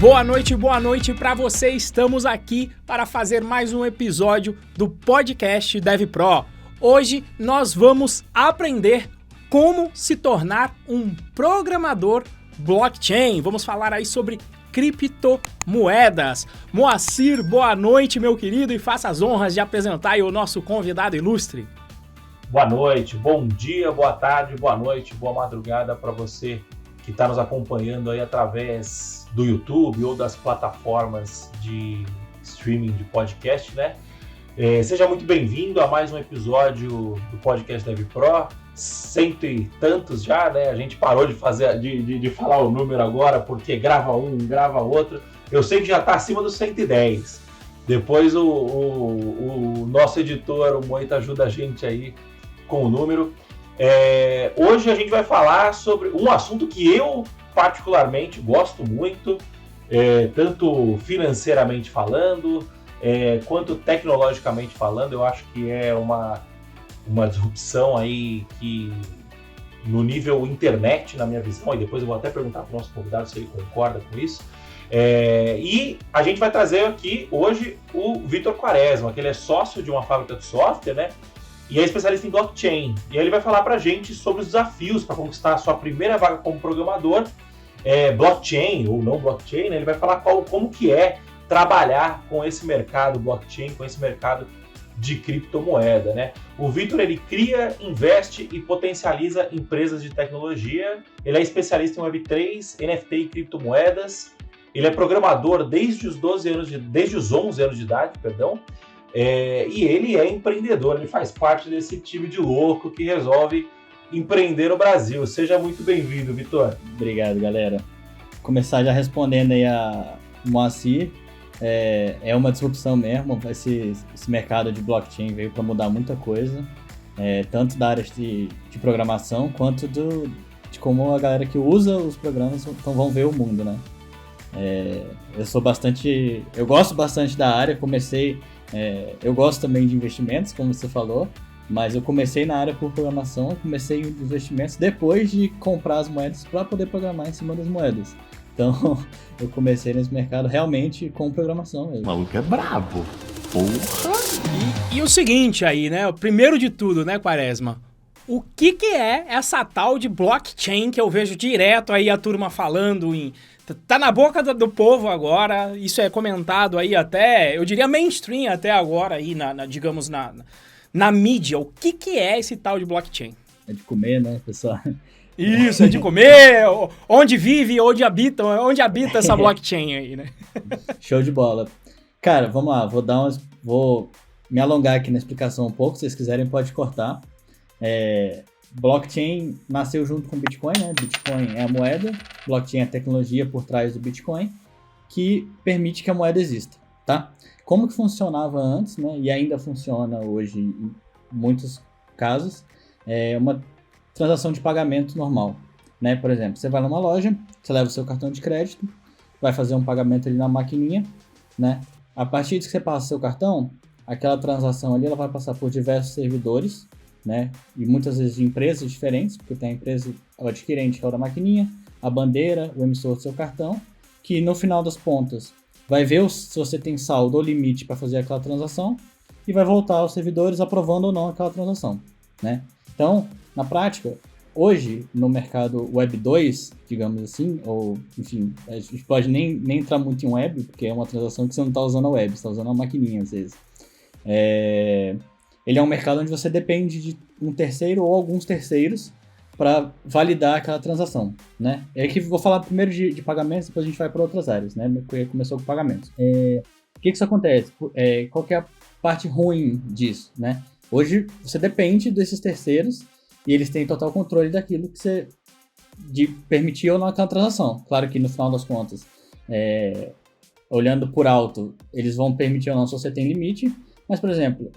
Boa noite para você. Estamos aqui para fazer mais um episódio do podcast DevPro. Hoje nós vamos aprender como se tornar um programador blockchain. Vamos falar aí sobre criptomoedas. Moacir, boa noite, meu querido, e faça as honras de apresentar aí o nosso convidado ilustre. Boa noite, bom dia, boa tarde, boa noite, boa madrugada para você que está nos acompanhando aí através do YouTube ou das plataformas de streaming de podcast, né? Seja muito bem-vindo a mais um episódio do podcast DevPro, cento e tantos já, né? A gente parou de falar o número agora, porque grava um, grava outro. Eu sei que já está acima dos 110. Depois o nosso editor, o Moita, ajuda a gente aí com o número. Hoje a gente vai falar sobre um assunto que eu particularmente gosto muito, tanto financeiramente falando, quanto tecnologicamente falando. Eu acho que é uma disrupção aí que no nível internet, na minha visão, e depois eu vou até perguntar para o nosso convidado se ele concorda com isso. E a gente vai trazer aqui hoje o Vitor Quaresma, que ele é sócio de uma fábrica de software, né? E é especialista em blockchain. E aí ele vai falar para a gente sobre os desafios para conquistar a sua primeira vaga como programador, blockchain ou não blockchain, né? Ele vai falar como que é trabalhar com esse mercado blockchain, com esse mercado de criptomoeda, né? O Vitor, ele cria, investe e potencializa empresas de tecnologia. Ele é especialista em Web3, NFT e criptomoedas. Ele é programador desde os 11 anos de idade, perdão. E ele é empreendedor, ele faz parte desse time de louco que resolve empreender no Brasil. Seja muito bem-vindo, Vitor. Obrigado, galera. Começar já respondendo aí a Moacir. É uma disrupção mesmo, esse mercado de blockchain veio para mudar muita coisa, tanto da área de programação, quanto de como a galera que usa os programas vão ver o mundo, né? Eu gosto bastante da área, eu gosto também de investimentos, como você falou, mas eu comecei na área por programação, eu comecei em investimentos depois de comprar as moedas para poder programar em cima das moedas. Então, eu comecei nesse mercado realmente com programação mesmo. O maluco é brabo. Porra! E o seguinte aí, né? O primeiro de tudo, né, Quaresma? O que é essa tal de blockchain que eu vejo direto aí a turma falando Tá na boca do povo agora, isso é comentado aí até, eu diria mainstream até agora aí, digamos, na mídia. O que é esse tal de blockchain? É de comer, né, pessoal? Isso, é de comer, onde vive, onde habita essa blockchain aí, né? Show de bola. Cara, vamos lá, vou me alongar aqui na explicação um pouco, se vocês quiserem pode cortar. Blockchain nasceu junto com Bitcoin, né? Bitcoin é a moeda, blockchain é a tecnologia por trás do Bitcoin, que permite que a moeda exista, tá? Como que funcionava antes, né? E ainda funciona hoje em muitos casos, é uma transação de pagamento normal, né? Por exemplo, você vai numa loja, você leva o seu cartão de crédito, vai fazer um pagamento ali na maquininha, né? A partir de que você passa o seu cartão, aquela transação ali ela vai passar por diversos servidores, né? E muitas vezes de empresas diferentes, porque tem a empresa, o adquirente, que é o da maquininha, a bandeira, o emissor do seu cartão, que no final das contas vai ver se você tem saldo ou limite para fazer aquela transação e vai voltar aos servidores aprovando ou não aquela transação, né? Então, na prática, hoje, no mercado Web 2, digamos assim, ou, enfim, a gente pode nem entrar muito em web, porque é uma transação que você não está usando a web, você está usando a maquininha, às vezes. Ele é um mercado onde você depende de um terceiro ou alguns terceiros para validar aquela transação, né? É que vou falar primeiro de pagamentos, depois a gente vai para outras áreas, né? Começou com pagamentos. O que isso acontece? Qual que é a parte ruim disso, né? Hoje você depende desses terceiros e eles têm total controle daquilo que de permitir ou não aquela transação. Claro que no final das contas, olhando por alto, eles vão permitir ou não se você tem limite. Mas, por exemplo,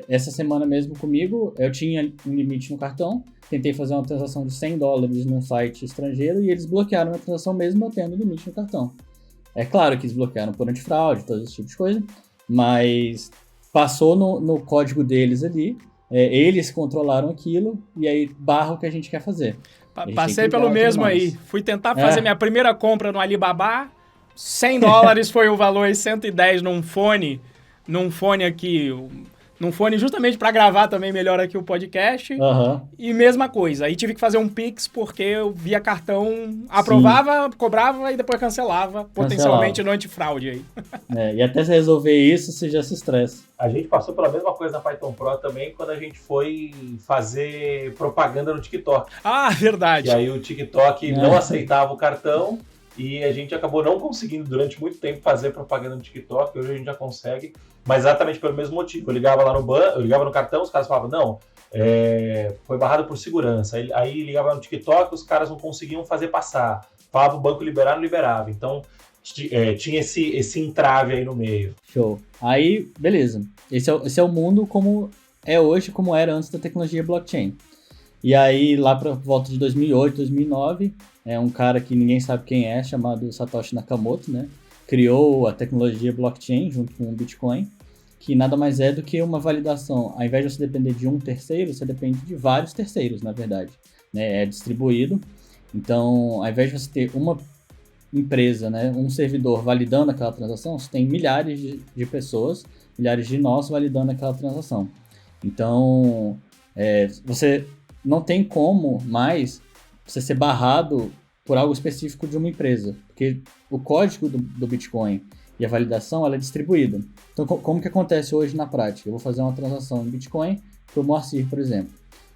essa semana mesmo comigo, eu tinha um limite no cartão, tentei fazer uma transação de $100 num site estrangeiro e eles bloquearam a transação mesmo eu tendo limite no cartão. É claro que eles bloquearam por antifraude, todo esse tipo de coisa, mas passou no código deles ali, eles controlaram aquilo e aí barra o que a gente quer fazer. Passei pelo mesmo aí. Fui tentar fazer minha primeira compra no Alibaba, $100 foi o valor e 110 num fone aqui, num fone justamente para gravar também melhor aqui o podcast. E mesma coisa, aí tive que fazer um Pix porque eu via cartão, aprovava, cobrava e depois cancelava, potencialmente no antifraude aí. E até você resolver isso, você já se estressa. A gente passou pela mesma coisa na Python Pro também quando a gente foi fazer propaganda no TikTok. Ah, verdade. E aí o TikTok não aceitava o cartão e a gente acabou não conseguindo durante muito tempo fazer propaganda no TikTok. Hoje a gente já consegue, mas exatamente pelo mesmo motivo. Eu ligava lá no banco, eu ligava no cartão, os caras falavam, não, foi barrado por segurança. Aí ligava no TikTok, os caras não conseguiam fazer passar. Falava o banco liberar, não liberava. Então tinha esse entrave aí no meio. Show. Aí, beleza. Esse é o mundo como é hoje, como era antes da tecnologia blockchain. E aí, lá para volta de 2008, 2009, um cara que ninguém sabe quem é, chamado Satoshi Nakamoto, né? Criou a tecnologia blockchain junto com o Bitcoin, que nada mais é do que uma validação. Ao invés de você depender de um terceiro, você depende de vários terceiros, na verdade. Né? É distribuído. Então, ao invés de você ter uma empresa, né, um servidor validando aquela transação, você tem milhares de pessoas, milhares de nós validando aquela transação. Então, você não tem como mais você ser barrado por algo específico de uma empresa, porque o código do Bitcoin e a validação ela é distribuída. Então, como que acontece hoje na prática? Eu vou fazer uma transação em Bitcoin para o Moacir, por exemplo.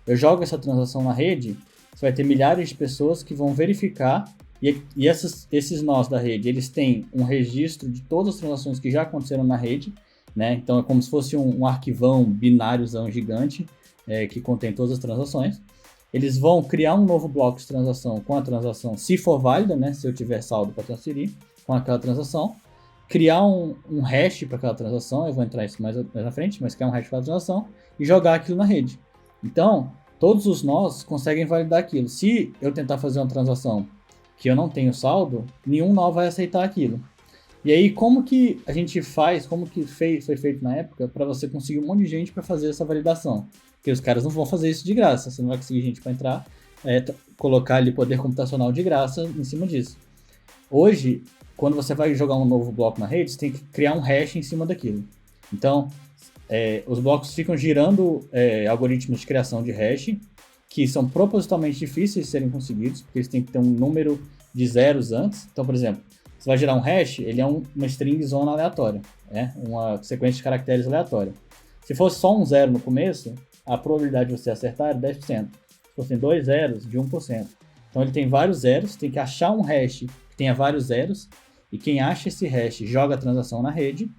Eu jogo essa transação na rede, você vai ter milhares de pessoas que vão verificar e esses nós da rede, eles têm um registro de todas as transações que já aconteceram na rede, né? Então é como se fosse um arquivão bináriozão gigante que contém todas as transações. Eles vão criar um novo bloco de transação com a transação, se for válida, né? Se eu tiver saldo para transferir com aquela transação, criar um hash para aquela transação, eu vou entrar isso mais na frente, mas criar um hash para a transação e jogar aquilo na rede. Então, todos os nós conseguem validar aquilo. Se eu tentar fazer uma transação que eu não tenho saldo, nenhum nó vai aceitar aquilo. E aí, como que a gente faz, como que foi feito na época, para você conseguir um monte de gente para fazer essa validação? Porque os caras não vão fazer isso de graça, você não vai conseguir gente para entrar, colocar ali poder computacional de graça em cima disso. Hoje, quando você vai jogar um novo bloco na rede, você tem que criar um hash em cima daquilo. Então, os blocos ficam girando algoritmos de criação de hash, que são propositalmente difíceis de serem conseguidos, porque eles têm que ter um número de zeros antes. Então, por exemplo, você vai gerar um hash, ele é uma string zona aleatória, uma sequência de caracteres aleatória. Se fosse só um zero no começo, a probabilidade de você acertar era 10%. Se fossem 2 zeros, de 1%. Então ele tem vários zeros, tem que achar um hash que tenha vários zeros, e quem acha esse hash joga a transação na rede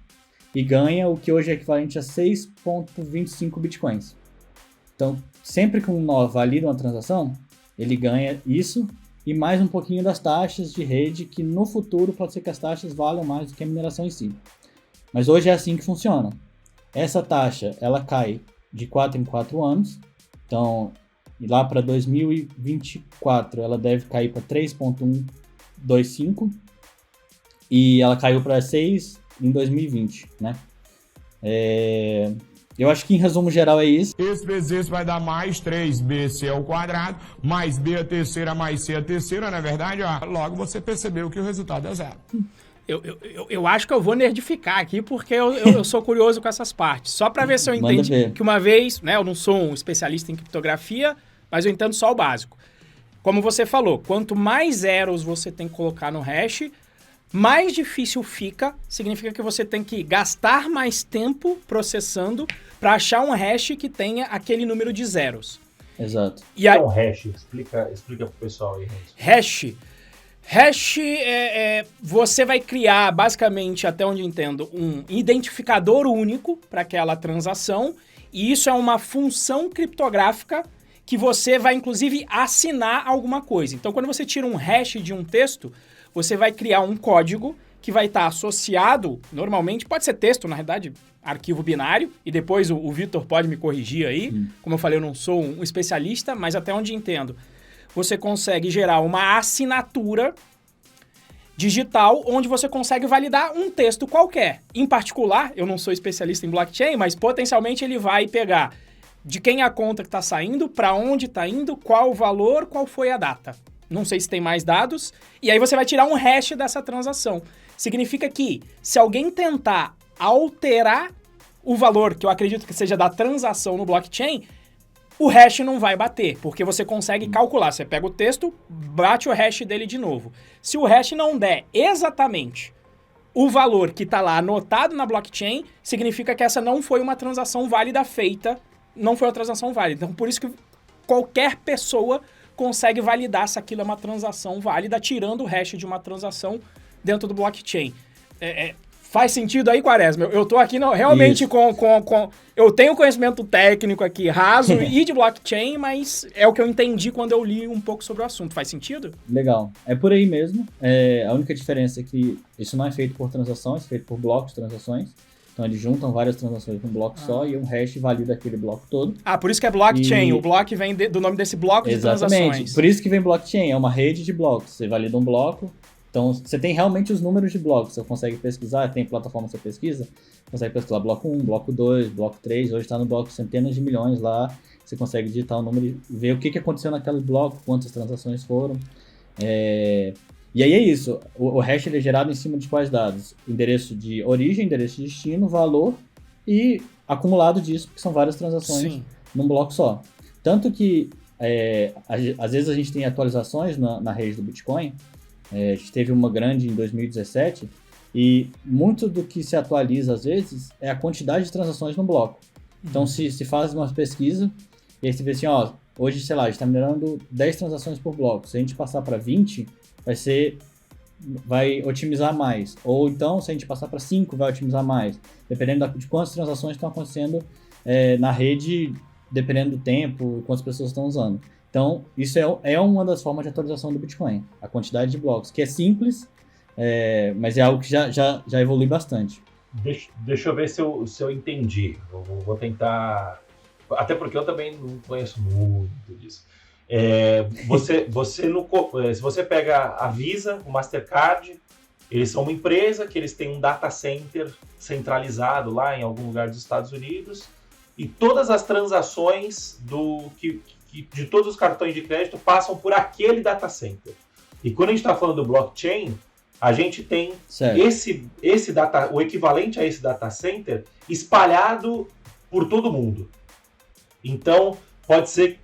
e ganha o que hoje é equivalente a 6,25 bitcoins. Então, sempre que um nó valida uma transação, ele ganha isso e mais um pouquinho das taxas de rede, que no futuro pode ser que as taxas valham mais do que a mineração em si. Mas hoje é assim que funciona. Essa taxa, ela cai de 4 em 4 anos. Então, lá para 2024, ela deve cair para 3,125 e ela caiu para 6 em 2020, né? Eu acho que em resumo geral é isso. Esse vezes esse vai dar mais 3bc ao quadrado, mais b a terceira, mais c a terceira, não é verdade? Logo você percebeu que o resultado é zero. Eu acho que eu vou nerdificar aqui, porque eu sou curioso com essas partes. Só para ver se eu entendi que uma vez, né, eu não sou um especialista em criptografia, mas eu entendo só o básico. Como você falou, quanto mais zeros você tem que colocar no hash, mais difícil fica, significa que você tem que gastar mais tempo processando para achar um hash que tenha aquele número de zeros. Exato. E aí, então, hash, explica pro pessoal aí. Hash você vai criar, basicamente, até onde eu entendo, um identificador único para aquela transação, e isso é uma função criptográfica que você vai, inclusive, assinar alguma coisa. Então, quando você tira um hash de um texto, você vai criar um código que vai estar associado, normalmente, pode ser texto, na verdade, arquivo binário, e depois o Vitor pode me corrigir aí. Como eu falei, eu não sou um especialista, mas até onde entendo, você consegue gerar uma assinatura digital onde você consegue validar um texto qualquer. Em particular, eu não sou especialista em blockchain, mas potencialmente ele vai pegar de quem é a conta que está saindo, para onde está indo, qual o valor, qual foi a data. não sei se tem mais dados, e aí você vai tirar um hash dessa transação. Significa que se alguém tentar alterar o valor, que eu acredito que seja da transação no blockchain, o hash não vai bater, porque você consegue calcular. Você pega o texto, bate o hash dele de novo. Se o hash não der exatamente o valor que está lá anotado na blockchain, significa que essa não foi uma transação válida feita, não foi uma transação válida. Então, por isso que qualquer pessoa consegue validar se aquilo é uma transação válida, tirando o hash de uma transação dentro do blockchain. Faz sentido aí, Quaresma? Eu tô aqui realmente eu tenho conhecimento técnico aqui, raso e de blockchain, mas é o que eu entendi quando eu li um pouco sobre o assunto. Faz sentido? Legal. É por aí mesmo. A única diferença é que isso não é feito por transações, é feito por blocos de transações. Então eles juntam várias transações num bloco só e um hash valida aquele bloco todo. Por isso que é blockchain. O bloco vem do nome desse bloco de transações. Exatamente. Por isso que vem blockchain. É uma rede de blocos. Você valida um bloco. Então, você tem realmente os números de blocos. Você consegue pesquisar, tem plataforma que você pesquisa, consegue pesquisar bloco 1, bloco 2, bloco 3. Hoje está no bloco centenas de milhões lá. Você consegue digitar o número e ver o que aconteceu naquele bloco, quantas transações foram. E aí é isso. O hash ele é gerado em cima de quais dados? Endereço de origem, endereço de destino, valor e acumulado disso, porque são várias transações num bloco só. Tanto que, às vezes a gente tem atualizações na rede do Bitcoin. A gente teve uma grande em 2017 e muito do que se atualiza às vezes é a quantidade de transações no bloco. Então se faz uma pesquisa e aí você vê assim, hoje, sei lá, a gente está minerando 10 transações por bloco. Se a gente passar para 20, vai otimizar mais. Ou então, se a gente passar para 5, vai otimizar mais. Dependendo de quantas transações estão acontecendo na rede, dependendo do tempo e quantas pessoas estão usando. Então, isso é uma das formas de atualização do Bitcoin. A quantidade de blocos, que é simples, mas é algo que já evolui bastante. Deixa eu ver se eu entendi. Eu vou tentar... Até porque eu também não conheço muito disso. Se você pega a Visa, o Mastercard, eles são uma empresa que eles têm um data center centralizado lá em algum lugar dos Estados Unidos e todas as transações de todos os cartões de crédito passam por aquele data center. E quando a gente está falando do blockchain, a gente tem o equivalente a esse data center espalhado por todo mundo. Então, pode ser...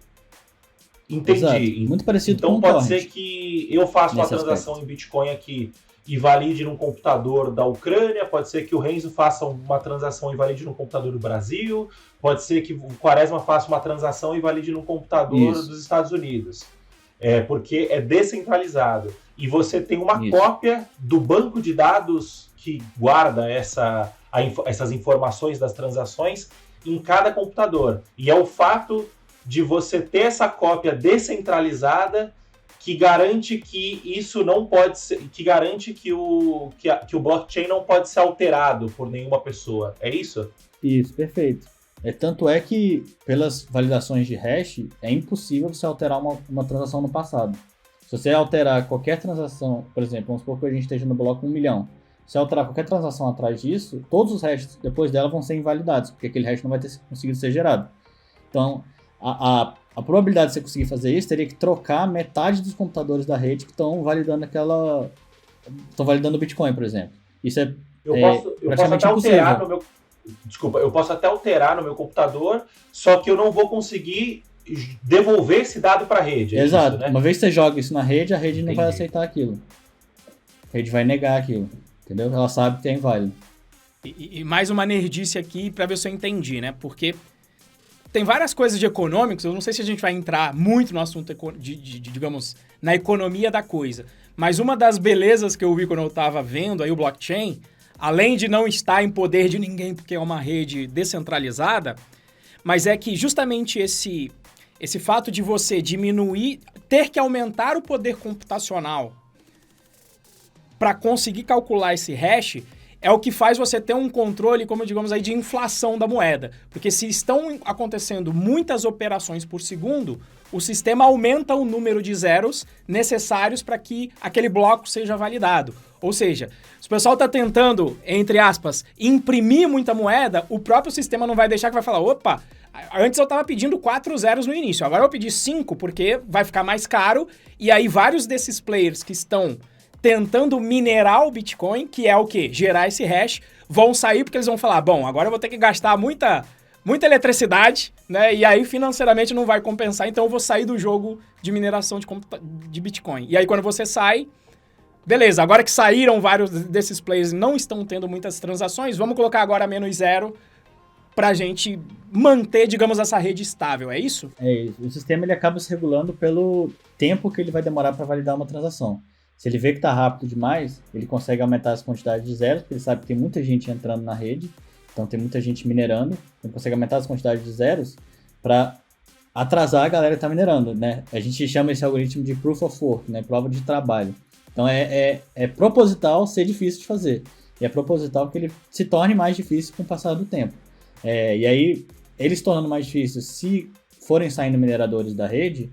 Entendi. Exato. Muito parecido com o Então, pode ser que eu faça uma transação aspecto em Bitcoin aqui e valide num computador da Ucrânia, pode ser que o Renzo faça uma transação e valide num computador do Brasil, pode ser que o Quaresma faça uma transação e valide num computador dos Estados Unidos. Porque é descentralizado. E você tem uma cópia do banco de dados que guarda essas informações das transações em cada computador. E é o fato de você ter essa cópia descentralizada que garante que isso não pode ser, que garante que o blockchain não pode ser alterado por nenhuma pessoa. É isso? Isso, perfeito. Tanto é que, pelas validações de hash, é impossível você alterar uma transação no passado. Se você alterar qualquer transação, por exemplo, vamos supor que a gente esteja no bloco 1 milhão. Se você alterar qualquer transação atrás disso, todos os hashes depois dela vão ser invalidados, porque aquele hash não vai ter conseguido ser gerado. Então, a probabilidade de você conseguir fazer isso teria que trocar metade dos computadores da rede que estão validando estão validando o Bitcoin, por exemplo. Isso eu posso até alterar no meu... Desculpa, eu posso até alterar no meu computador, só que eu não vou conseguir devolver esse dado para a rede. Exato. Isso, né? Uma vez que você joga isso na rede, a rede não vai aceitar aquilo. A rede vai negar aquilo. Entendeu? Ela sabe que é inválido. E mais uma nerdice aqui para ver se eu entendi, né? Porque tem várias coisas de econômicos, eu não sei se a gente vai entrar muito no assunto digamos, na economia da coisa, mas uma das belezas que eu vi quando eu estava vendo aí o blockchain, além de não estar em poder de ninguém porque é uma rede descentralizada, mas é que justamente esse fato de você diminuir, ter que aumentar o poder computacional para conseguir calcular esse hash, é o que faz você ter um controle, como digamos aí, de inflação da moeda. Porque se estão acontecendo muitas operações por segundo, o sistema aumenta o número de zeros necessários para que aquele bloco seja validado. Ou seja, se o pessoal está tentando, entre aspas, imprimir muita moeda, o próprio sistema não vai deixar, que vai falar, opa, Antes eu tava pedindo 4 zeros no início, agora eu pedi 5 porque vai ficar mais caro, e aí vários desses players que estão tentando minerar o Bitcoin, que é o quê? Gerar esse hash, vão sair porque eles vão falar, bom, agora eu vou ter que gastar muita eletricidade, né? E aí financeiramente não vai compensar, então eu vou sair do jogo de mineração de Bitcoin. E aí quando você sai, beleza, agora que saíram vários desses players não estão tendo muitas transações, vamos colocar agora -0 pra gente manter, digamos, essa rede estável, é isso? É isso. O sistema ele acaba se regulando pelo tempo que ele vai demorar para validar uma transação. Se ele vê que está rápido demais, ele consegue aumentar as quantidades de zeros, porque ele sabe que tem muita gente entrando na rede, então tem muita gente minerando, ele consegue aumentar as quantidades de zeros para atrasar a galera que está minerando, né? A gente chama esse algoritmo de proof of work, né? Prova de trabalho. Então é proposital ser difícil de fazer, e é proposital que ele se torne mais difícil com o passar do tempo. E aí, ele se tornando mais difícil, se forem saindo mineradores da rede,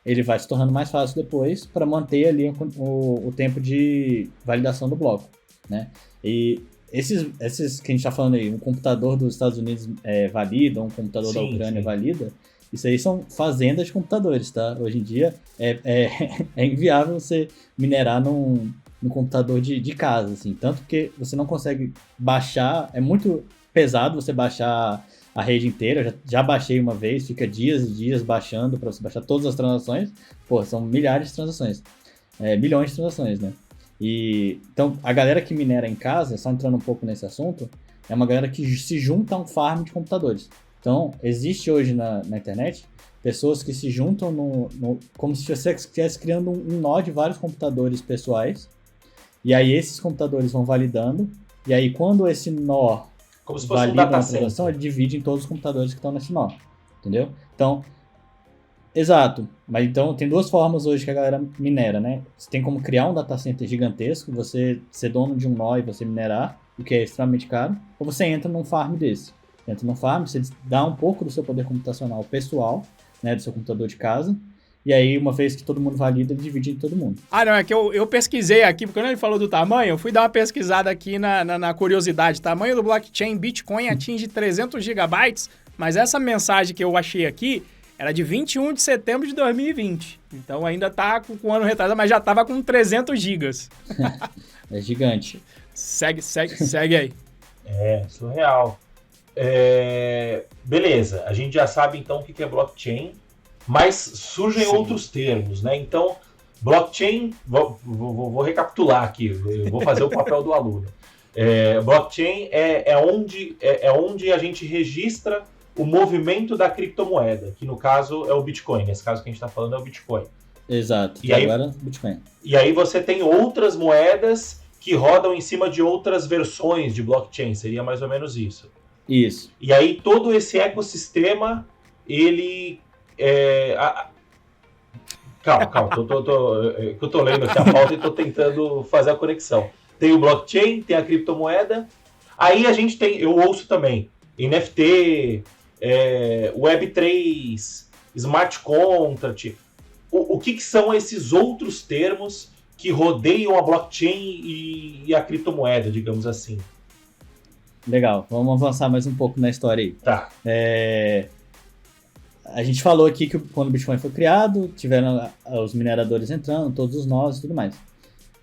ele vai se tornando mais fácil depois para manter ali o tempo de validação do bloco, né? E esses que a gente está falando aí, um computador dos Estados Unidos valida, um computador da Ucrânia valida, isso aí são fazendas de computadores, tá? Hoje em dia é inviável você minerar num computador de casa, assim, tanto que você não consegue baixar, é muito pesado você baixar a rede inteira. Eu já baixei uma vez, fica dias e dias baixando para você baixar todas as transações. Pô, são milhares de transações, milhões de transações, né? E então a galera que minera em casa, só entrando um pouco nesse assunto, é uma galera que se junta a um farm de computadores. Então existe hoje na internet pessoas que se juntam como se você estivesse criando um nó de vários computadores pessoais, e aí esses computadores vão validando, e aí quando esse nó como se fosse um valida data uma transação, ele divide em todos os computadores que estão nesse nó, entendeu? Então, exato, mas então tem duas formas hoje que a galera minera, né? Você tem como criar um data center gigantesco, você ser dono de um nó e você minerar, o que é extremamente caro, ou você entra num farm desse. Entra num farm, você dá um pouco do seu poder computacional pessoal, né, do seu computador de casa, e aí, uma vez que todo mundo valida, ele divide em todo mundo. Ah, não, é que eu pesquisei aqui, porque quando ele falou do tamanho, eu fui dar uma pesquisada aqui na curiosidade. Tamanho do blockchain Bitcoin atinge 300 GB, mas essa mensagem que eu achei aqui era de 21 de setembro de 2020. Então ainda tá com um ano retrasado, mas já tava com 300 GB. É gigante. Segue aí. É, surreal. Beleza, a gente já sabe então o que é blockchain, mas surgem outros termos, né? Então, blockchain, vou recapitular aqui, eu vou fazer o papel do aluno. Blockchain é onde a gente registra o movimento da criptomoeda, que no caso é o Bitcoin, nesse caso que a gente está falando é o Bitcoin. Exato, e aí, agora Bitcoin. E aí você tem outras moedas que rodam em cima de outras versões de blockchain, seria mais ou menos isso. Isso. E aí todo esse ecossistema, ele... Calma, eu tô lendo aqui a pauta e tô tentando fazer a conexão. Tem o blockchain, tem a criptomoeda, aí a gente tem, eu ouço também, NFT, Web3, Smart Contract. O que são esses outros termos que rodeiam a blockchain e a criptomoeda, digamos assim? Legal, vamos avançar mais um pouco na história aí. Tá. A gente falou aqui que quando o Bitcoin foi criado, tiveram os mineradores entrando, todos os nós e tudo mais.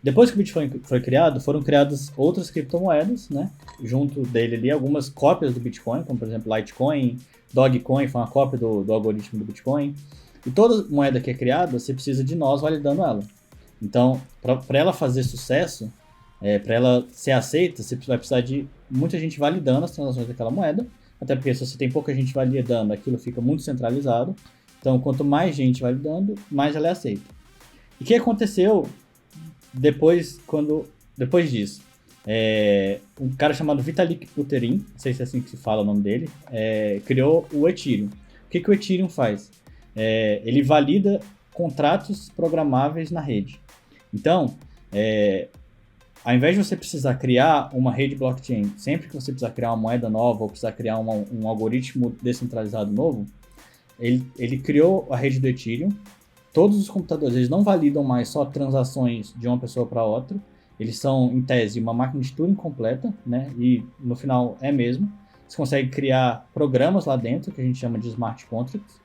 Depois que o Bitcoin foi criado, foram criadas outras criptomoedas, né? Junto dele ali, algumas cópias do Bitcoin, como por exemplo Litecoin, Dogecoin, foi uma cópia do algoritmo do Bitcoin. E toda moeda que é criada, você precisa de nós validando ela. Então, para ela fazer sucesso, para ela ser aceita, você vai precisar de muita gente validando as transações daquela moeda. Até porque se você tem pouca gente validando, aquilo fica muito centralizado. Então, quanto mais gente validando, mais ela é aceita. E o que aconteceu depois disso? Um cara chamado Vitalik Buterin, não sei se é assim que se fala o nome dele, criou o Ethereum. O que o Ethereum faz? Ele valida contratos programáveis na rede. Então, ao invés de você precisar criar uma rede blockchain, sempre que você precisar criar uma moeda nova ou precisar criar um algoritmo descentralizado novo, ele criou a rede do Ethereum. Todos os computadores, eles não validam mais só transações de uma pessoa para outra. Eles são, em tese, uma máquina de Turing completa, né? E no final é mesmo. Você consegue criar programas lá dentro, que a gente chama de smart contracts,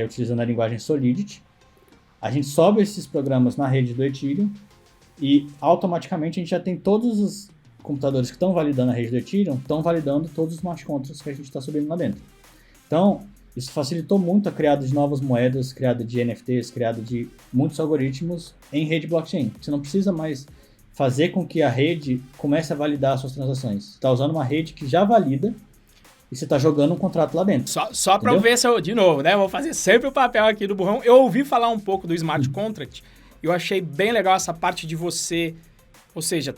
utilizando a linguagem Solidity. A gente sobe esses programas na rede do Ethereum e automaticamente a gente já tem todos os computadores que estão validando a rede do Ethereum, estão validando todos os smart contracts que a gente está subindo lá dentro. Então, isso facilitou muito a criada de novas moedas, criada de NFTs, criada de muitos algoritmos em rede blockchain. Você não precisa mais fazer com que a rede comece a validar as suas transações. Você está usando uma rede que já valida e você está jogando um contrato lá dentro. Só para ver se eu, de novo, né? Vou fazer sempre o papel aqui do burrão. Eu ouvi falar um pouco do smart contract e eu achei bem legal essa parte de você, ou seja,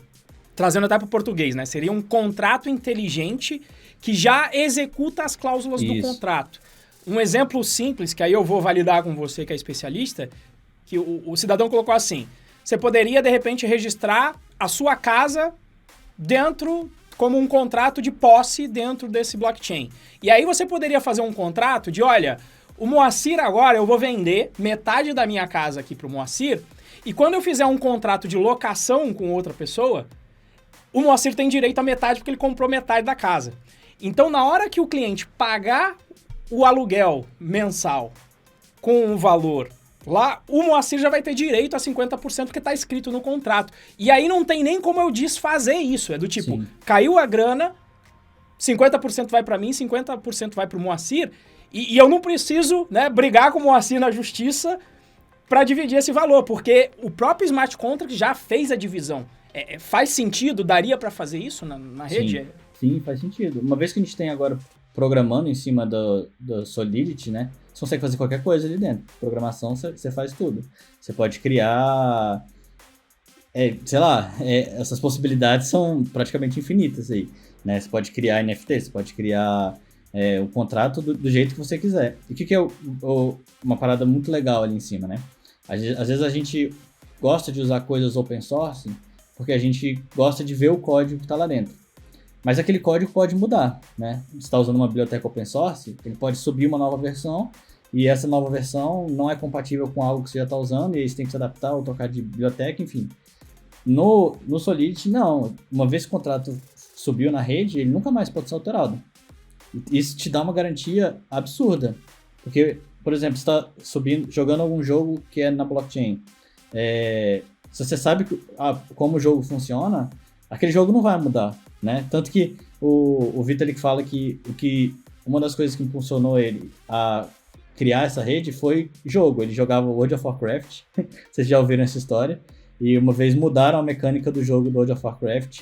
trazendo até para o português, né? Seria um contrato inteligente que já executa as cláusulas do contrato. Um exemplo simples, que aí eu vou validar com você que é especialista, que o cidadão colocou assim: você poderia, de repente, registrar a sua casa dentro, como um contrato de posse dentro desse blockchain. E aí você poderia fazer um contrato de, olha, o Moacir agora eu vou vender metade da minha casa aqui para o Moacir, e quando eu fizer um contrato de locação com outra pessoa, o Moacir tem direito a metade porque ele comprou metade da casa. Então, na hora que o cliente pagar o aluguel mensal com um valor lá, o Moacir já vai ter direito a 50% porque está escrito no contrato. E aí não tem nem como eu desfazer isso. É do tipo, sim, caiu a grana, 50% vai para mim, 50% vai para o Moacir, e eu não preciso, né, brigar com o Moacir na justiça para dividir esse valor, porque o próprio smart contract já fez a divisão. Faz sentido? Daria para fazer isso na rede? Sim, faz sentido. Uma vez que a gente tem agora programando em cima do Solidity, né? Você consegue fazer qualquer coisa ali dentro. Programação, você faz tudo. Você pode criar... sei lá, essas possibilidades são praticamente infinitas aí, né? Você pode criar NFT, você pode criar o contrato do jeito que você quiser. E o que é uma parada muito legal ali em cima, né? Às vezes a gente gosta de usar coisas open source porque a gente gosta de ver o código que está lá dentro. Mas aquele código pode mudar, né? Você está usando uma biblioteca open source, ele pode subir uma nova versão e essa nova versão não é compatível com algo que você já está usando e aí você tem que se adaptar ou trocar de biblioteca, enfim. No Solidity, não. Uma vez que o contrato subiu na rede, ele nunca mais pode ser alterado. Isso te dá uma garantia absurda. Porque, por exemplo, você está jogando algum jogo que é na blockchain. Se você sabe como o jogo funciona, aquele jogo não vai mudar, né? Tanto que o Vitalik fala que uma das coisas que impulsionou ele a criar essa rede foi jogo. Ele jogava World of Warcraft, vocês já ouviram essa história, e uma vez mudaram a mecânica do jogo do World of Warcraft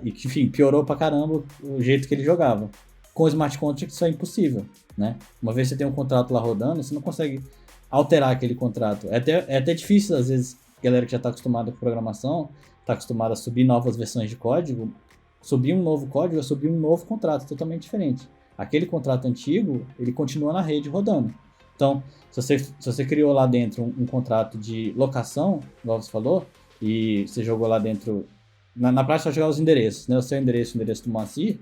e que, enfim, piorou pra caramba o jeito que ele jogava. Com o Smart Contract isso é impossível, né? Uma vez você tem um contrato lá rodando, você não consegue alterar aquele contrato. É até difícil, às vezes, a galera que já está acostumada com programação, está acostumada a subir novas versões de código, subir um novo código é subir um novo contrato totalmente diferente. Aquele contrato antigo, ele continua na rede rodando. Então, se você criou lá dentro um contrato de locação, igual você falou, e você jogou lá dentro, na prática, você vai jogar os endereços, né? O seu endereço, o endereço do Moacir,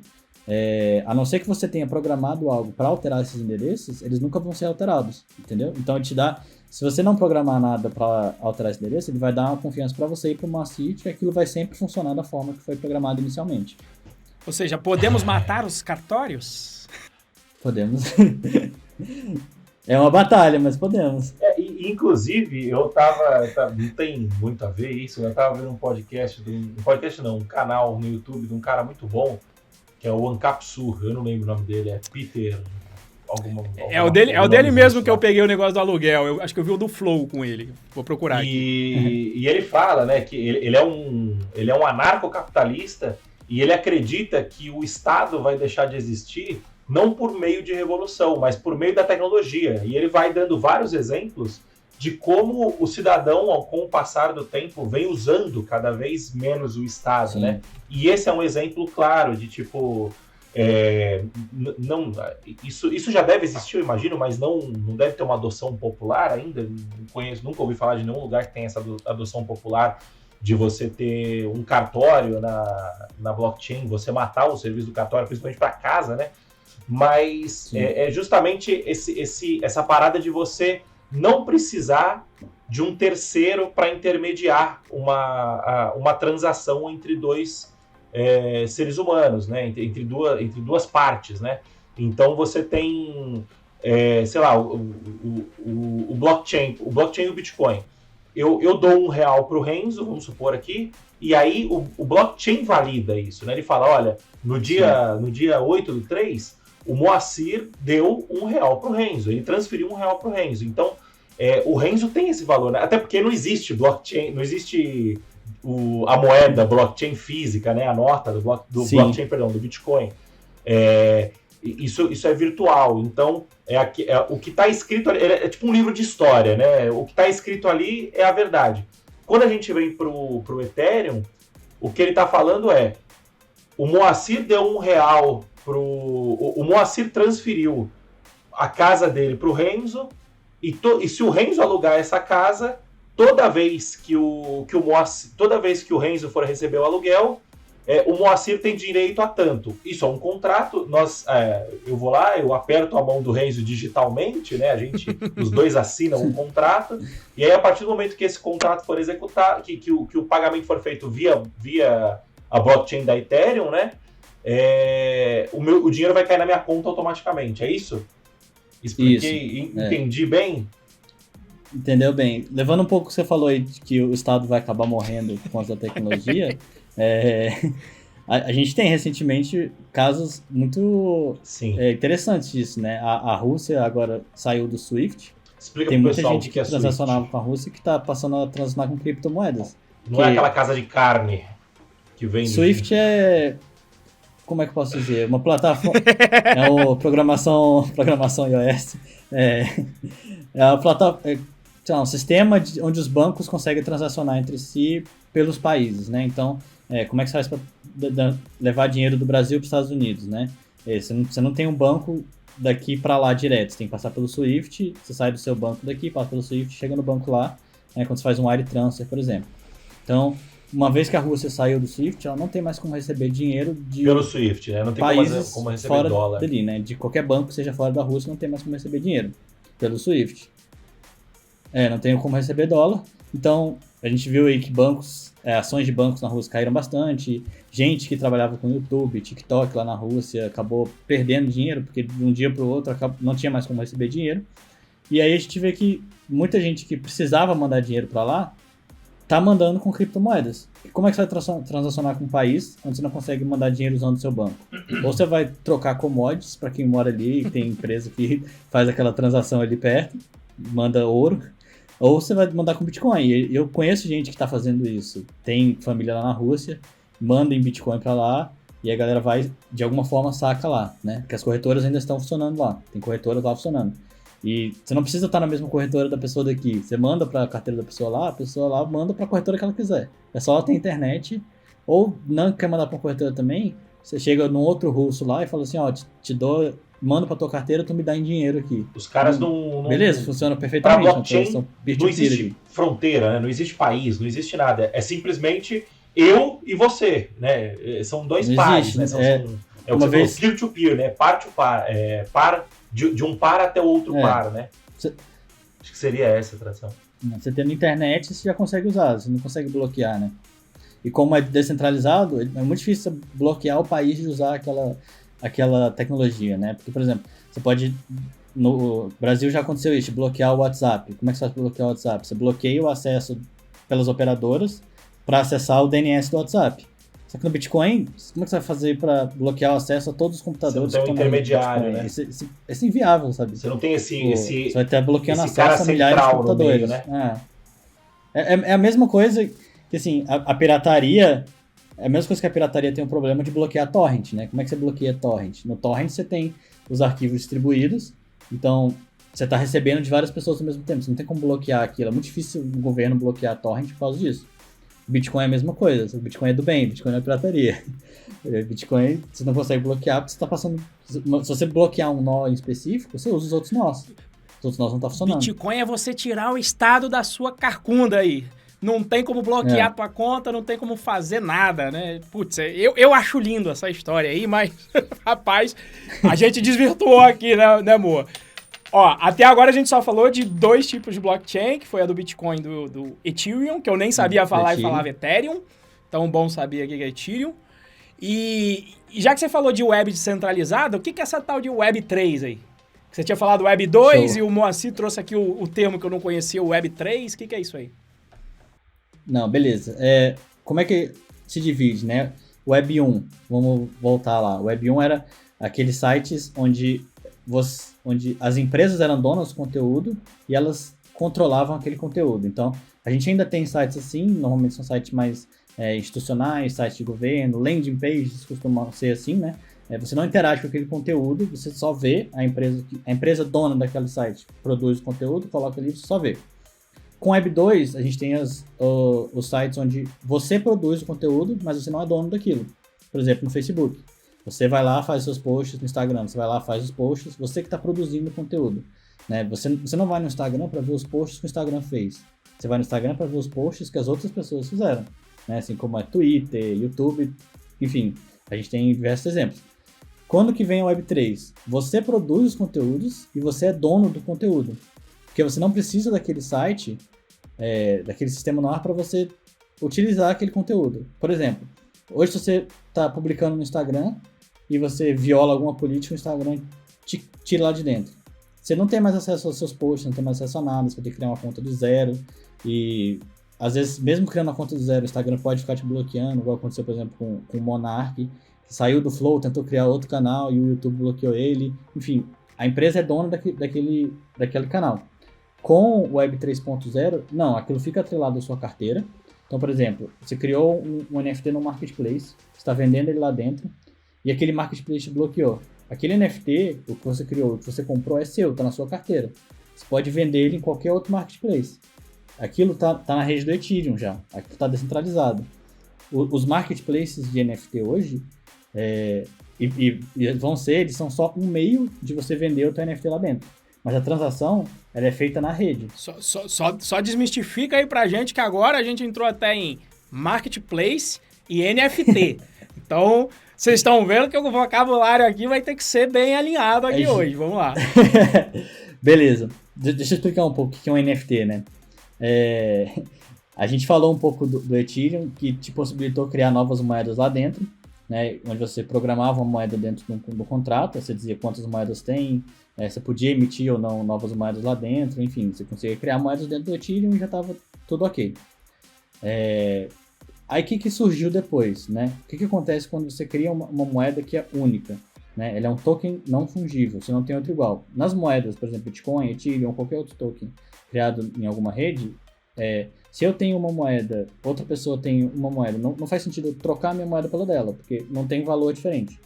a não ser que você tenha programado algo para alterar esses endereços, eles nunca vão ser alterados, entendeu? Então, ele te dá... Se você não programar nada para alterar esse endereço, ele vai dar uma confiança para você e para o Moacir que aquilo vai sempre funcionar da forma que foi programado inicialmente. Ou seja, podemos matar os cartórios? Podemos. É uma batalha, mas podemos. Inclusive, não tem muito a ver isso, eu estava vendo um canal no YouTube de um cara muito bom, que é o Ancapsur, eu não lembro o nome dele, é Peter... É o dele mesmo que eu peguei o negócio do aluguel. Eu acho que eu vi o do Flow com ele. Vou procurar aqui. E ele fala, né, que ele é um anarcocapitalista e ele acredita que o Estado vai deixar de existir não por meio de revolução, mas por meio da tecnologia. E ele vai dando vários exemplos de como o cidadão, com o passar do tempo, vem usando cada vez menos o Estado, sim, né? E esse é um exemplo claro de tipo... isso já deve existir, eu imagino, mas não deve ter uma adoção popular ainda. Não conheço, nunca ouvi falar de nenhum lugar que tenha essa adoção popular de você ter um cartório na blockchain, você matar o serviço do cartório, principalmente para casa, né? Mas é justamente essa parada de você não precisar de um terceiro para intermediar uma transação entre dois seres humanos, né? Entre duas partes, né? Então você tem, sei lá, o blockchain e o Bitcoin. Eu dou R$1 para o Renzo, vamos supor aqui, e aí o blockchain valida isso, né? Ele fala, olha, no dia 8/3, o Moacir deu R$1 para o Renzo, ele transferiu R$1 para o Renzo. Então, o Renzo tem esse valor, né? Até porque não existe blockchain, não existe a moeda blockchain física, né? A nota do blockchain, perdão, do Bitcoin. Isso é virtual, então o que está escrito ali é tipo um livro de história, né? O que está escrito ali é a verdade. Quando a gente vem pro Ethereum, o que ele está falando é: o Moacir deu R$1 o Moacir transferiu a casa dele para o Renzo, e se o Renzo alugar essa casa, toda vez que o Renzo for receber o aluguel, o Moacir tem direito a tanto. Isso é um contrato. Eu vou lá, eu aperto a mão do Renzo digitalmente, né? Os dois assinam um contrato, e aí a partir do momento que esse contrato for executado, que o pagamento for feito via a blockchain da Ethereum, né? O dinheiro vai cair na minha conta automaticamente. É isso? Expliquei, entendi bem? Entendeu bem. Levando um pouco o que você falou aí de que o Estado vai acabar morrendo por conta da tecnologia, a gente tem recentemente casos muito interessantes disso, né? A Rússia agora saiu do SWIFT. Explica tem pro muita pessoal gente que transacionava com a Rússia que está passando a transacionar com criptomoedas. Não é aquela casa de carne que vende. SWIFT como é que eu posso dizer? Uma plataforma. É uma programação iOS. Um sistema onde os bancos conseguem transacionar entre si pelos países, né? Então, como é que você faz para levar dinheiro do Brasil para os Estados Unidos, né? Você não tem um banco daqui para lá direto, você tem que passar pelo SWIFT, você sai do seu banco daqui, passa pelo SWIFT, chega no banco lá, quando você faz um wire transfer, por exemplo. Então, uma vez que a Rússia saiu do SWIFT, ela não tem mais como receber dinheiro pelo SWIFT, né? Não tem países como receber fora dólar dali, né? De qualquer banco, seja fora da Rússia, não tem mais como receber dinheiro pelo SWIFT. Não tem como receber dólar. Então, a gente viu aí que ações de bancos na Rússia caíram bastante. Gente que trabalhava com YouTube, TikTok lá na Rússia, acabou perdendo dinheiro, porque de um dia para o outro não tinha mais como receber dinheiro. E aí a gente vê que muita gente que precisava mandar dinheiro para lá, tá mandando com criptomoedas. Como é que você vai transacionar com um país onde você não consegue mandar dinheiro usando o seu banco? Ou você vai trocar commodities para quem mora ali e tem empresa que faz aquela transação ali perto, manda ouro, ou você vai mandar com Bitcoin. Eu conheço gente que está fazendo isso. Tem família lá na Rússia, manda em Bitcoin para lá e a galera vai, de alguma forma, saca lá, né? Porque as corretoras ainda estão funcionando lá. Tem corretoras lá funcionando. E você não precisa estar na mesma corretora da pessoa daqui. Você manda para a carteira da pessoa lá, a pessoa lá manda para a corretora que ela quiser. É só ela ter internet. Ou não quer mandar para uma corretora também, você chega num outro russo lá e fala assim, mando para tua carteira, tu me dá em dinheiro aqui. Os caras não... Beleza, funciona perfeitamente. Para blockchain não existe fronteira, né? Não existe país, não existe nada. É simplesmente eu e você, né? São dois pares, né? É o que você falou, peer-to-peer, né? Par de um par até o outro par, né? Acho que seria essa a tradução. Você tendo internet, você já consegue usar, você não consegue bloquear, né? E como é descentralizado, é muito difícil bloquear o país de usar aquela tecnologia, né? Porque, por exemplo, você pode... No Brasil já aconteceu isso, bloquear o WhatsApp. Como é que você faz para bloquear o WhatsApp? Você bloqueia o acesso pelas operadoras para acessar o DNS do WhatsApp. Só que no Bitcoin, como é que você vai fazer para bloquear o acesso a todos os computadores? Você não tem um intermediário, né? Isso é inviável, sabe? Você não tem você vai estar bloqueando acesso a milhares de computadores. Meio, né? É a mesma coisa que, assim, a pirataria... É a mesma coisa que a pirataria tem um problema de bloquear torrent, né? Como é que você bloqueia torrent? No torrent você tem os arquivos distribuídos, então você está recebendo de várias pessoas ao mesmo tempo. Você não tem como bloquear aquilo. É muito difícil o governo bloquear torrent por causa disso. Bitcoin é a mesma coisa. O Bitcoin é do bem, Bitcoin não é pirataria. Bitcoin você não consegue bloquear porque você está passando... Se você bloquear um nó em específico, você usa os outros nós. Os outros nós não estão funcionando. Bitcoin é você tirar o estado da sua carcunda aí. Não tem como bloquear a tua conta, não tem como fazer nada, né? Putz, eu acho lindo essa história aí, mas, rapaz, a gente desvirtuou aqui, né, amor? Ó, até agora a gente só falou de 2 tipos de blockchain, que foi a do Bitcoin do Ethereum, que eu nem sabia falar e falava Ethereum. Então, bom saber aqui que é Ethereum. E já que você falou de web descentralizada, o que é essa tal de Web 3 aí? Você tinha falado Web 2 Show. e o Moacir trouxe aqui o termo que eu não conhecia, o Web 3. O que é isso aí? Não, beleza. Como é que se divide, né? Web 1, vamos voltar lá. Web 1 era aqueles sites onde as empresas eram donas do conteúdo e elas controlavam aquele conteúdo. Então, a gente ainda tem sites assim, normalmente são sites mais institucionais, sites de governo, landing pages costumam ser assim, né? Você não interage com aquele conteúdo, você só vê a empresa dona daquele site produz o conteúdo, coloca ali e você só vê. Com Web 2, a gente tem os sites onde você produz o conteúdo, mas você não é dono daquilo. Por exemplo, no Facebook. Você vai lá, faz seus posts no Instagram, você vai lá, faz os posts, você que está produzindo o conteúdo. Né? Você não vai no Instagram para ver os posts que o Instagram fez. Você vai no Instagram para ver os posts que as outras pessoas fizeram. Né? Assim como é Twitter, YouTube, enfim, a gente tem diversos exemplos. Quando que vem a Web 3? Você produz os conteúdos e você é dono do conteúdo. Porque você não precisa daquele site, daquele sistema no ar para você utilizar aquele conteúdo. Por exemplo, hoje você está publicando no Instagram e você viola alguma política, o Instagram te tira lá de dentro. Você não tem mais acesso aos seus posts, não tem mais acesso a nada, você vai ter que criar uma conta do zero. E às vezes, mesmo criando uma conta do zero, o Instagram pode ficar te bloqueando, igual aconteceu, por exemplo, com o Monark, que saiu do Flow, tentou criar outro canal e o YouTube bloqueou ele. Enfim, a empresa é dona daquele canal. Com o Web 3.0, não, aquilo fica atrelado à sua carteira. Então, por exemplo, você criou um NFT no marketplace, você está vendendo ele lá dentro, e aquele marketplace te bloqueou. Aquele NFT, o que você criou, o que você comprou é seu, está na sua carteira. Você pode vender ele em qualquer outro marketplace. Aquilo tá na rede do Ethereum já, aquilo está descentralizado. Os marketplaces de NFT hoje, eles são só um meio de você vender o teu NFT lá dentro. Mas a transação, ela é feita na rede. Só desmistifica aí pra gente que agora a gente entrou até em marketplace e NFT. Então, vocês estão vendo que o vocabulário aqui vai ter que ser bem alinhado aqui hoje. Vamos lá. Beleza. Deixa eu explicar um pouco o que é um NFT, né? A gente falou um pouco do Ethereum, que te possibilitou criar novas moedas lá dentro, né? Onde você programava uma moeda dentro do contrato, você dizia quantas moedas tem, você podia emitir ou não novas moedas lá dentro, enfim, você conseguia criar moedas dentro do Ethereum e já estava tudo ok. Aí o que surgiu depois, né? O que acontece quando você cria uma moeda que é única? Né? Ela é um token não fungível, você não tem outro igual. Nas moedas, por exemplo, Bitcoin, Ethereum ou qualquer outro token criado em alguma rede, se eu tenho uma moeda, outra pessoa tem uma moeda, não faz sentido eu trocar a minha moeda pela dela, porque não tem valor diferente.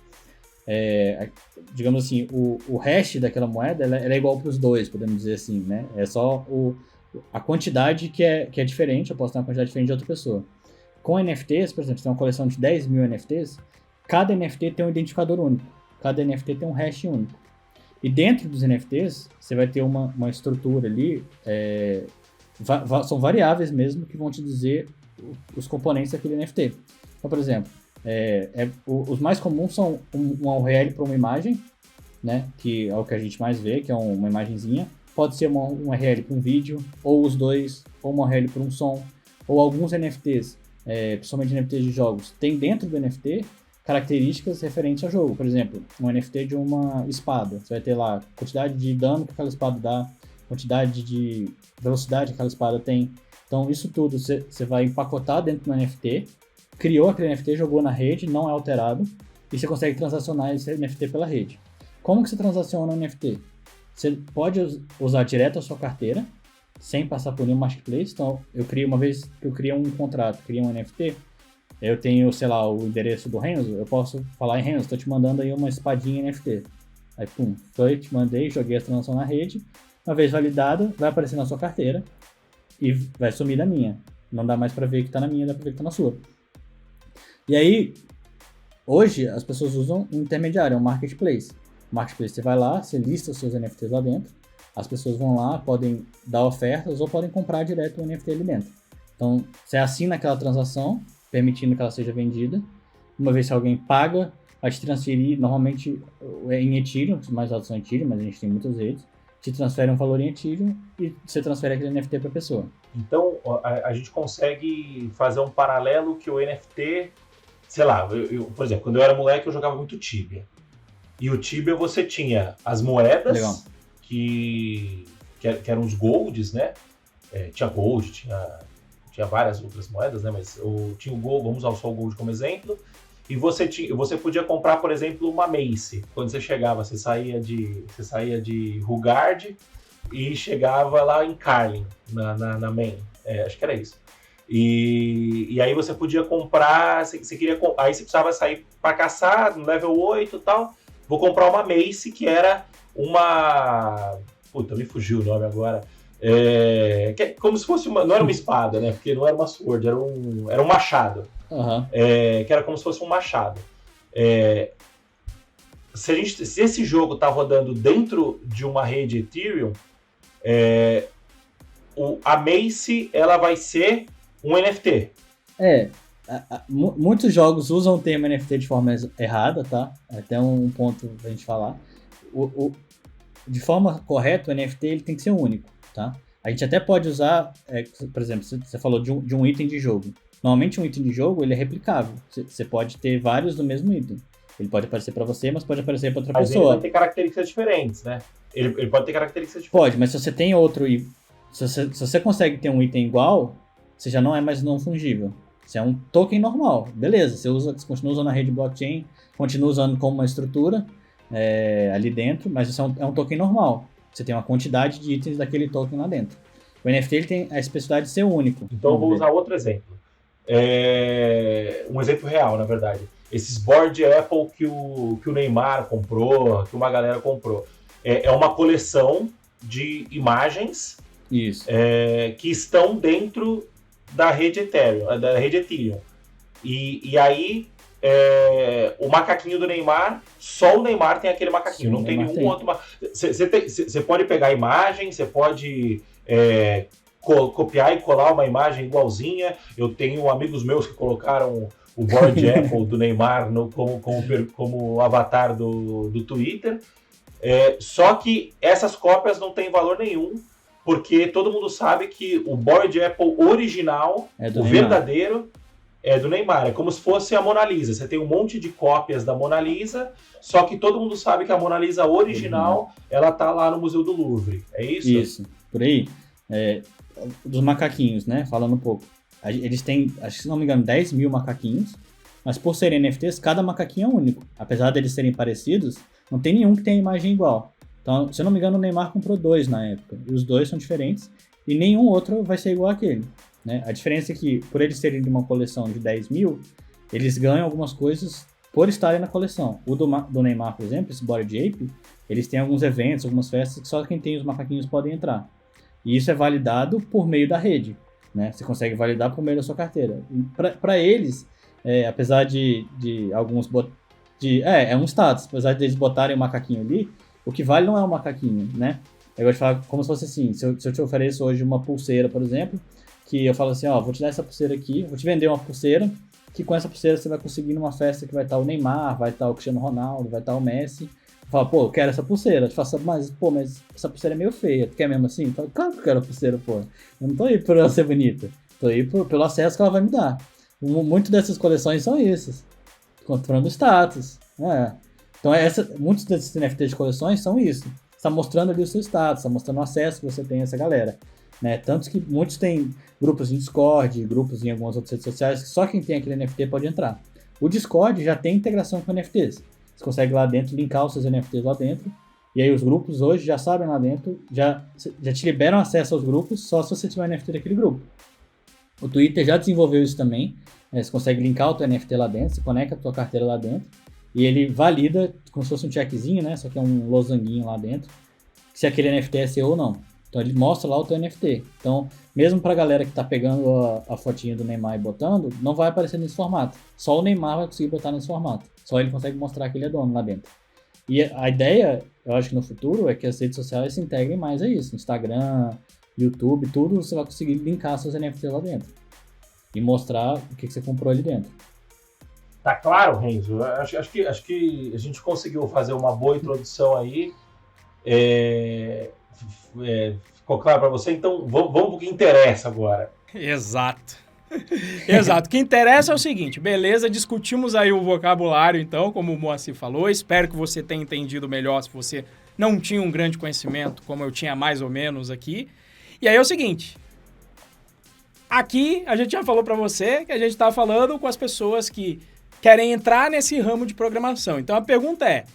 Digamos assim, o hash daquela moeda ela é igual para os dois, podemos dizer assim, né? É só a quantidade que é diferente, eu posso ter uma quantidade diferente de outra pessoa. Com NFTs, por exemplo, você tem uma coleção de 10 mil NFTs, cada NFT tem um identificador único, cada NFT tem um hash único. E dentro dos NFTs, você vai ter uma estrutura ali, são variáveis mesmo que vão te dizer os componentes daquele NFT. Então, por exemplo, os mais comuns são um URL para uma imagem, né, que é o que a gente mais vê, que é uma imagenzinha. Pode ser uma URL para um vídeo, ou os dois, ou uma URL para um som, ou alguns NFTs, principalmente NFTs de jogos, tem dentro do NFT características referentes ao jogo. Por exemplo, um NFT de uma espada. Você vai ter lá a quantidade de dano que aquela espada dá, quantidade de velocidade que aquela espada tem. Então, isso tudo você vai empacotar dentro do NFT, criou aquele NFT, jogou na rede, não é alterado, e você consegue transacionar esse NFT pela rede. Como que você transaciona um NFT? Você pode usar direto a sua carteira, sem passar por nenhum marketplace. Então, uma vez que eu criei um contrato, criei um NFT, eu tenho, sei lá, o endereço do Renzo, eu posso falar em Renzo, estou te mandando aí uma espadinha NFT. Aí, pum, te mandei, joguei a transação na rede, uma vez validada, vai aparecer na sua carteira e vai sumir da minha. Não dá mais para ver que está na minha, dá para ver que está na sua. E aí, hoje, as pessoas usam um intermediário, um marketplace. O marketplace, você vai lá, você lista os seus NFTs lá dentro, as pessoas vão lá, podem dar ofertas ou podem comprar direto o NFT ali dentro. Então, você assina aquela transação, permitindo que ela seja vendida. Uma vez que alguém paga, vai te transferir, normalmente em Ethereum, os mais altos são Ethereum, mas a gente tem muitas redes, te transfere um valor em Ethereum e você transfere aquele NFT para a pessoa. Então, a gente consegue fazer um paralelo que o NFT sei lá, por exemplo, quando eu era moleque eu jogava muito Tibia. E o Tibia você tinha as moedas, Legal. que eram os golds, né? Tinha gold, tinha várias outras moedas, né? Mas tinha o gold, vamos usar só o gold como exemplo. E você podia comprar, por exemplo, uma mace. Quando você chegava, você saía de Hugard e chegava lá em Carlin, na main. Acho que era isso. E aí você podia comprar, aí você precisava sair para caçar, no level 8 e tal. Vou comprar uma mace que era uma... Puta, me fugiu o nome agora. Como se fosse uma... Não era uma espada, né? Porque não era uma sword, era um machado. Uhum. Que era como se fosse um machado. Se esse jogo tá rodando dentro de uma rede Ethereum, a Mace ela vai ser um NFT. Muitos jogos usam o termo NFT de forma errada, tá? Até um ponto pra gente falar. De forma correta, o NFT ele tem que ser único, tá? A gente até pode usar, por exemplo, você falou de um item de jogo. Normalmente um item de jogo ele é replicável. Você pode ter vários do mesmo item. Ele pode aparecer para você, mas pode aparecer para outra pessoa. Ele vai ter características diferentes, né? Ele pode ter características diferentes. Pode, mas se você tem outro e se você consegue ter um item igual, você já não é mais não fungível. Você é um token normal, beleza? Você continua usando a rede blockchain, continua usando como uma estrutura ali dentro, mas você é um token normal. Você tem uma quantidade de itens daquele token lá dentro. O NFT ele tem a especificidade de ser único. Então eu vou usar outro exemplo. Um exemplo real, na verdade. Esses board Apple que o Neymar comprou, que uma galera comprou. É uma coleção de imagens Isso. Que estão dentro da rede Ethereum. E aí, o macaquinho do Neymar, só o Neymar tem aquele macaquinho. Sim, não tem nenhum outro. Você pode pegar a imagem, você pode... copiar e colar uma imagem igualzinha. Eu tenho amigos meus que colocaram o board Apple do Neymar como avatar do Twitter. Só que essas cópias não têm valor nenhum, porque todo mundo sabe que o board Apple original, o verdadeiro, é do Neymar. É como se fosse a Mona Lisa. Você tem um monte de cópias da Mona Lisa, só que todo mundo sabe que a Mona Lisa original, ela tá lá no Museu do Louvre. É isso? Isso, por aí. Dos macaquinhos, né? Falando um pouco. Eles têm, acho que se não me engano, 10 mil macaquinhos, mas por serem NFTs, cada macaquinho é único. Apesar deles serem parecidos, não tem nenhum que tenha imagem igual. Então, se eu não me engano, o Neymar comprou 2 na época. E os 2 são diferentes, e nenhum outro vai ser igual àquele. Né? A diferença é que, por eles serem de uma coleção de 10 mil, eles ganham algumas coisas por estarem na coleção. O do Neymar, por exemplo, esse Bored Ape, eles têm alguns eventos, algumas festas que só quem tem os macaquinhos podem entrar. E isso é validado por meio da rede, né? Você consegue validar por meio da sua carteira. Para eles, apesar de alguns... é um status. Apesar de eles botarem o macaquinho ali, o que vale não é o macaquinho, né? Eu gosto de falar como se fosse assim, se eu te ofereço hoje uma pulseira, por exemplo, que eu falo assim, vou te dar essa pulseira aqui, vou te vender uma pulseira, que com essa pulseira você vai conseguir numa festa que vai estar o Neymar, vai estar o Cristiano Ronaldo, vai estar o Messi. Fala, eu quero essa pulseira. Eu falo, mas essa pulseira é meio feia. Tu quer mesmo assim? Eu falo, claro que eu quero a pulseira, pô. Eu não tô aí por ela ser bonita. Tô aí pelo acesso que ela vai me dar. Muito dessas coleções são esses. Comprando status. Então, muitos desses NFTs de coleções são isso. Você tá mostrando ali o seu status, tá mostrando o acesso que você tem a essa galera. Né? Tanto que muitos têm grupos em Discord, grupos em algumas outras redes sociais, que só quem tem aquele NFT pode entrar. O Discord já tem integração com NFTs. Você consegue lá dentro linkar os seus NFTs lá dentro. E aí os grupos hoje já sabem lá dentro, já te liberam acesso aos grupos só se você tiver NFT daquele grupo. O Twitter já desenvolveu isso também. Você consegue linkar o teu NFT lá dentro, você conecta a tua carteira lá dentro. E ele valida, como se fosse um checkzinho, né? Só que é um losanguinho lá dentro, se aquele NFT é seu ou não. Então ele mostra lá o teu NFT. Então, mesmo pra galera que tá pegando a fotinha do Neymar e botando, não vai aparecer nesse formato. Só o Neymar vai conseguir botar nesse formato. Só ele consegue mostrar que ele é dono lá dentro. E a ideia, eu acho que no futuro, é que as redes sociais se integrem mais a isso. Instagram, YouTube, tudo você vai conseguir linkar seus NFTs lá dentro. E mostrar o que você comprou ali dentro. Tá claro, Renzo? Acho que a gente conseguiu fazer uma boa introdução aí. Ficou claro para você? Então vamos pro que interessa agora. Exato. Exato. O que interessa é o seguinte, beleza, discutimos aí o vocabulário, então, como o Moacir falou. Espero que você tenha entendido melhor se você não tinha um grande conhecimento, como eu tinha mais ou menos aqui. E aí é o seguinte, aqui a gente já falou para você que a gente tá falando com as pessoas que querem entrar nesse ramo de programação. Então a pergunta é,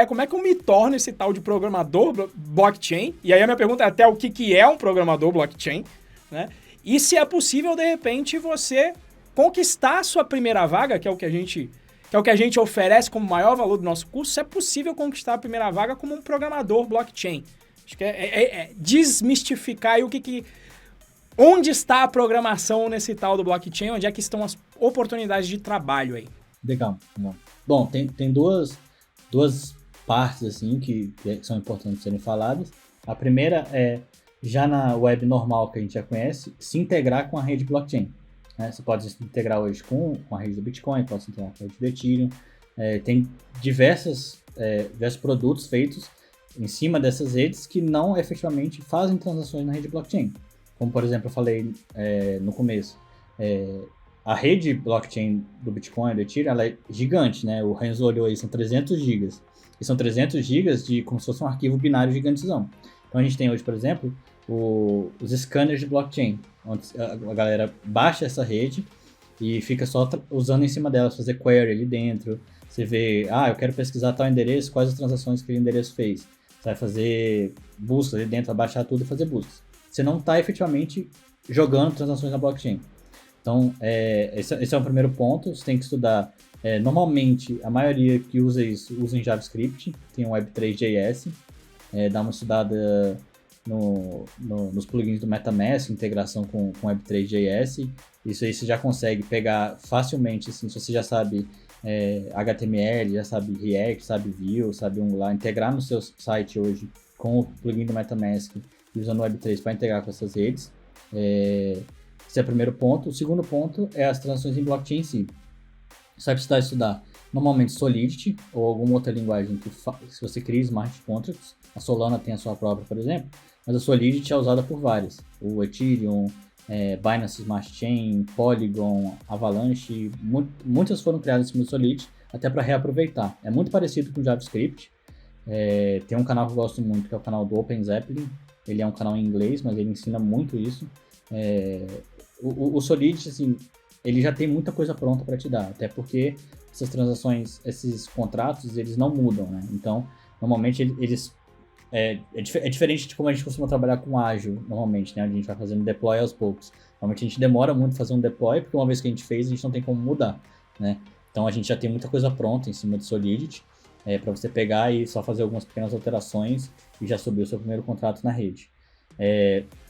como é que eu me torno esse tal de programador blockchain? E aí a minha pergunta é até o que é um programador blockchain, né? E se é possível, de repente, você conquistar a sua primeira vaga, que é o que a gente oferece como maior valor do nosso curso, se é possível conquistar a primeira vaga como um programador blockchain. Acho que é desmistificar aí onde está a programação nesse tal do blockchain, onde é que estão as oportunidades de trabalho aí. Legal. Bom, tem duas partes assim que são importantes serem faladas. A primeira é, já na web normal que a gente já conhece, se integrar com a rede blockchain. Né? Você pode se integrar hoje com a rede do Bitcoin, pode se integrar com a rede do Ethereum. Tem diversos produtos feitos em cima dessas redes que não efetivamente fazem transações na rede blockchain. Como, por exemplo, eu falei no começo, a rede blockchain do Bitcoin, do Ethereum, ela é gigante, né? O Renzo olhou aí, são 300 gigas. E são 300 gigas de como se fosse um arquivo binário gigantezão. Então a gente tem hoje, por exemplo, os scanners de blockchain, onde a galera baixa essa rede e fica só usando em cima dela, fazer query ali dentro. Você vê, eu quero pesquisar tal endereço, quais as transações que o endereço fez. Você vai fazer buscas ali dentro, vai baixar tudo e fazer buscas. Você não está efetivamente jogando transações na blockchain. Então, esse é o primeiro ponto, você tem que estudar. Normalmente, a maioria que usa isso usa em JavaScript, tem o Web3.js, dá uma estudada nos plugins do MetaMask, integração com Web3.js, isso aí você já consegue pegar facilmente, assim, se você já sabe HTML, já sabe React, sabe Vue, sabe Angular, integrar no seu site hoje com o plugin do MetaMask, usando o Web3 para integrar com essas redes. Esse é o primeiro ponto. O segundo ponto é as transações em blockchain em si. Você vai precisar estudar normalmente Solidity ou alguma outra linguagem que se você cria smart contracts. A Solana tem a sua própria, por exemplo, mas a Solidity é usada por várias. O Ethereum, Binance Smart Chain, Polygon, Avalanche, muitas foram criadas em cima do Solidity, até para reaproveitar. É muito parecido com JavaScript. Tem um canal que eu gosto muito, que é o canal do Open Zeppelin. Ele é um canal em inglês, mas ele ensina muito isso. O Solidity, assim, ele já tem muita coisa pronta para te dar, até porque essas transações, esses contratos, eles não mudam, né? Então, normalmente eles é diferente de como a gente costuma trabalhar com ágil, normalmente, né? A gente vai fazendo deploy aos poucos. Normalmente a gente demora muito a fazer um deploy, porque uma vez que a gente fez, a gente não tem como mudar, né? Então a gente já tem muita coisa pronta em cima do Solidity, para você pegar e só fazer algumas pequenas alterações e já subir o seu primeiro contrato na rede.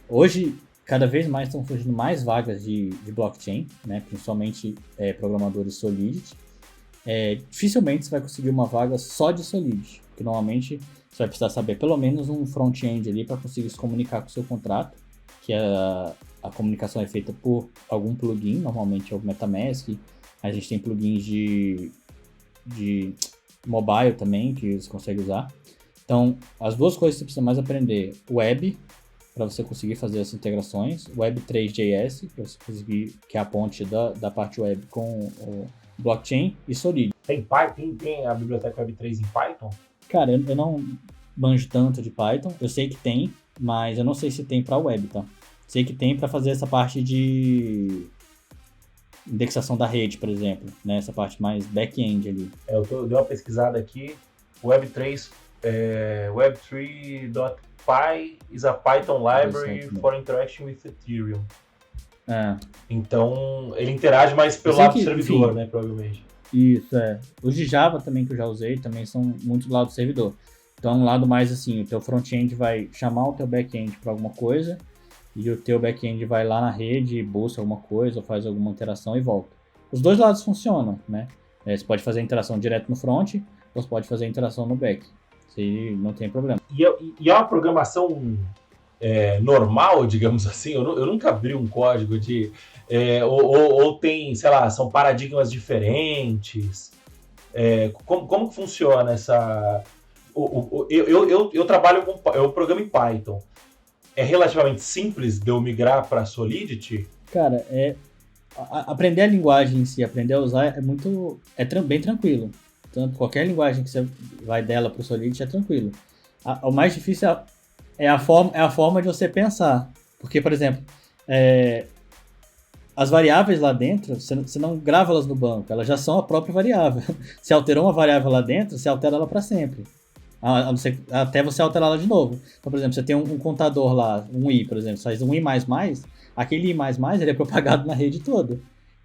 Hoje, cada vez mais estão surgindo mais vagas de blockchain, né? Principalmente programadores Solidity. Dificilmente você vai conseguir uma vaga só de Solidity, porque normalmente você vai precisar saber pelo menos um front-end ali para conseguir se comunicar com o seu contrato, que a comunicação é feita por algum plugin, normalmente é o MetaMask. A gente tem plugins de mobile também, que você consegue usar. Então, as duas coisas que você precisa mais aprender: web, para você conseguir fazer as integrações, Web3.js, para você conseguir, que é a ponte da parte web com o blockchain, e Solidity. Tem a biblioteca Web3 em Python? Cara, eu não manjo tanto de Python, eu sei que tem, mas eu não sei se tem para web, tá? Sei que tem para fazer essa parte de indexação da rede, por exemplo, né? Essa parte mais back-end ali. Eu dei uma pesquisada aqui, Web3, Web3.py is a Python library for interaction with Ethereum. Então, ele interage mais pelo lado do servidor, né, provavelmente. Isso, Os de Java também, que eu já usei, também são muito do lado do servidor. Então, um lado mais assim, o teu front-end vai chamar o teu back-end para alguma coisa e o teu back-end vai lá na rede, busca alguma coisa, ou faz alguma interação e volta. Os dois lados funcionam, né? Você pode fazer a interação direto no front, ou você pode fazer a interação no back. Isso aí não tem problema. E é uma programação normal, digamos assim? Eu nunca abri um código de... ou tem, sei lá, são paradigmas diferentes. Como que funciona essa... Eu programo em Python. é relativamente simples de eu migrar para Solidity? Cara, aprender a linguagem em si, aprender a usar bem tranquilo. Tanto qualquer linguagem que você vai dela pro Solidity é tranquilo. O mais difícil é a forma de você pensar. Porque, por exemplo, as variáveis lá dentro, você não grava elas no banco, elas já são a própria variável. Se alterou uma variável lá dentro, você altera ela para sempre. Até você alterar ela de novo. Então, por exemplo, você tem um contador lá, um i, por exemplo, faz um i++, aquele i++, ele é propagado na rede toda.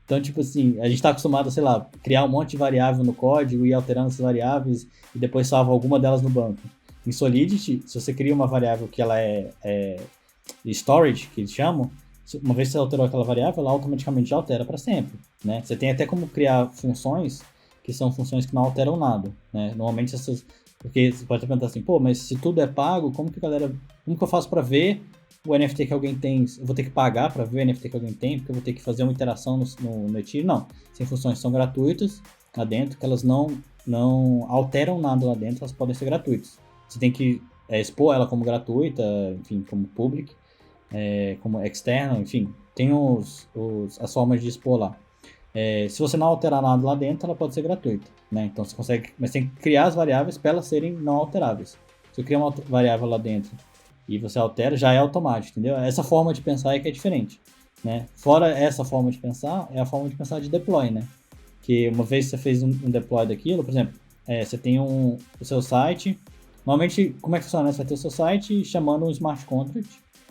Então, tipo assim, a gente está acostumado a, sei lá, criar um monte de variável no código e ir alterando essas variáveis e depois salva alguma delas no banco. Em Solidity, se você cria uma variável que ela é storage, que eles chamam, uma vez que você alterou aquela variável, ela automaticamente já altera para sempre, né? Você tem até como criar funções que são funções que não alteram nada, né? Normalmente porque você pode perguntar assim, pô, mas se tudo é pago, como que eu faço para ver o NFT que alguém tem? Eu vou ter que pagar para ver o NFT que alguém tem, porque eu vou ter que fazer uma interação no Ethereum? Não. Tem funções que são gratuitas lá dentro, que elas não alteram nada lá dentro, elas podem ser gratuitas. Você tem que expor ela como gratuita, enfim, como public, como externo, enfim, tem as formas de expor lá. Se você não alterar nada lá dentro, ela pode ser gratuita, né? Então você consegue, mas tem que criar as variáveis para elas serem não alteráveis. Se eu criar uma variável lá dentro e você altera, já é automático, entendeu? Essa forma de pensar é que é diferente, né? Fora essa forma de pensar, é a forma de pensar de deploy, né? Que uma vez você fez um deploy daquilo, por exemplo, você tem o seu site. Normalmente, como é que funciona? Você vai ter o seu site chamando um smart contract.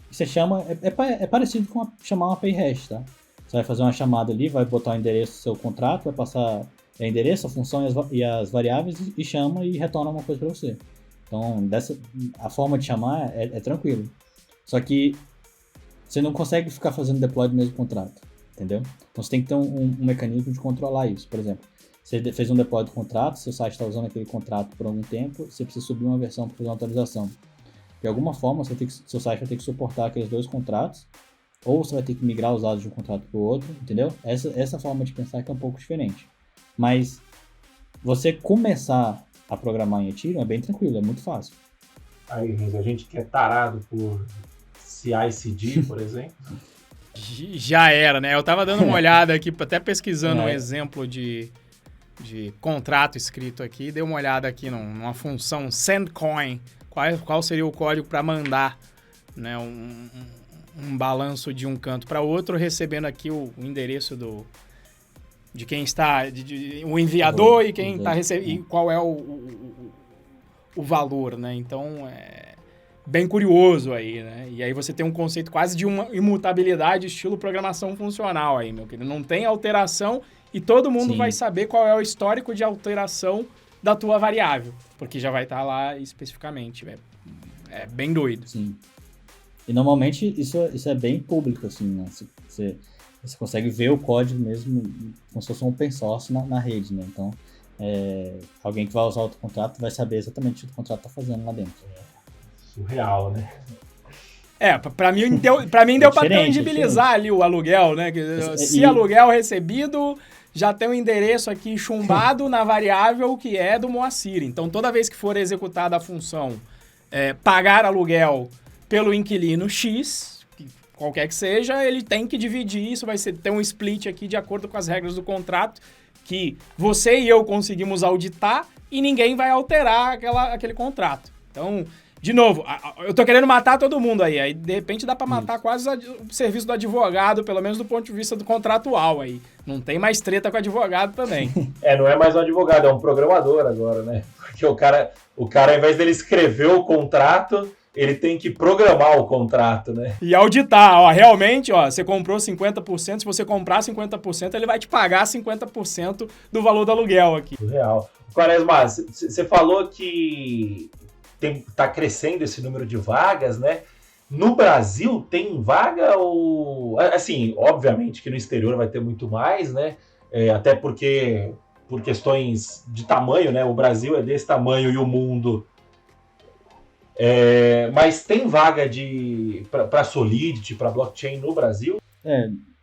E você chama, é parecido com chamar uma API REST, tá? Você vai fazer uma chamada ali, vai botar o endereço do seu contrato, vai passar o endereço, a função e as variáveis e chama e retorna uma coisa para você. Então, a forma de chamar é tranquilo. Só que você não consegue ficar fazendo deploy do mesmo contrato, entendeu? Então, você tem que ter um mecanismo de controlar isso. Por exemplo, você fez um deploy do contrato, seu site está usando aquele contrato por algum tempo, você precisa subir uma versão para fazer uma atualização. De alguma forma, seu site vai ter que suportar aqueles dois contratos, ou você vai ter que migrar os dados de um contrato para o outro, entendeu? Essa forma de pensar que é um pouco diferente. Mas você começar a programar em Ethereum é bem tranquilo, é muito fácil. Aí, a gente que é tarado por CI/CD, por exemplo. Já era, né? Eu tava dando uma olhada aqui, até pesquisando um exemplo de contrato escrito aqui, dei uma olhada aqui numa função sendCoin, qual seria o código para mandar, né, um balanço de um canto para outro, recebendo aqui o endereço de quem está, o enviador e quem está recebendo, e qual é o valor, né? Então, é bem curioso aí, né? E aí você tem um conceito quase de uma imutabilidade estilo programação funcional aí, meu querido. Não tem alteração e todo mundo vai saber qual é o histórico de alteração da tua variável, porque já vai estar lá especificamente. É bem doido. Sim. E normalmente isso é bem público, assim, né? Você consegue ver o código mesmo como se fosse um open source na rede, né? Então, alguém que vai usar outro contrato vai saber exatamente o que o contrato está fazendo lá dentro. Surreal, né? Pra mim deu pra tangibilizar ali o aluguel, né? Se aluguel recebido, já tem um endereço aqui chumbado na variável que é do Moacir. Então, toda vez que for executada a função pagar aluguel pelo inquilino X, qualquer que seja, ele tem que dividir isso, ter um split aqui de acordo com as regras do contrato, que você e eu conseguimos auditar e ninguém vai alterar aquele contrato. Então, de novo, eu tô querendo matar todo mundo aí de repente dá pra matar quase o serviço do advogado, pelo menos do ponto de vista do contratual aí. Não tem mais treta com o advogado também. Não é mais um advogado, é um programador agora, né? Porque o cara, ao invés dele escrever o contrato, ele tem que programar o contrato, né? E auditar, realmente, você comprou 50%, se você comprar 50%, ele vai te pagar 50% do valor do aluguel aqui. Real. Quaresma, você falou que tá crescendo esse número de vagas, né? No Brasil tem vaga ou... Assim, obviamente que no exterior vai ter muito mais, né? Até porque, por questões de tamanho, né? O Brasil é desse tamanho e o mundo... mas tem vaga para Solidity, para blockchain no Brasil?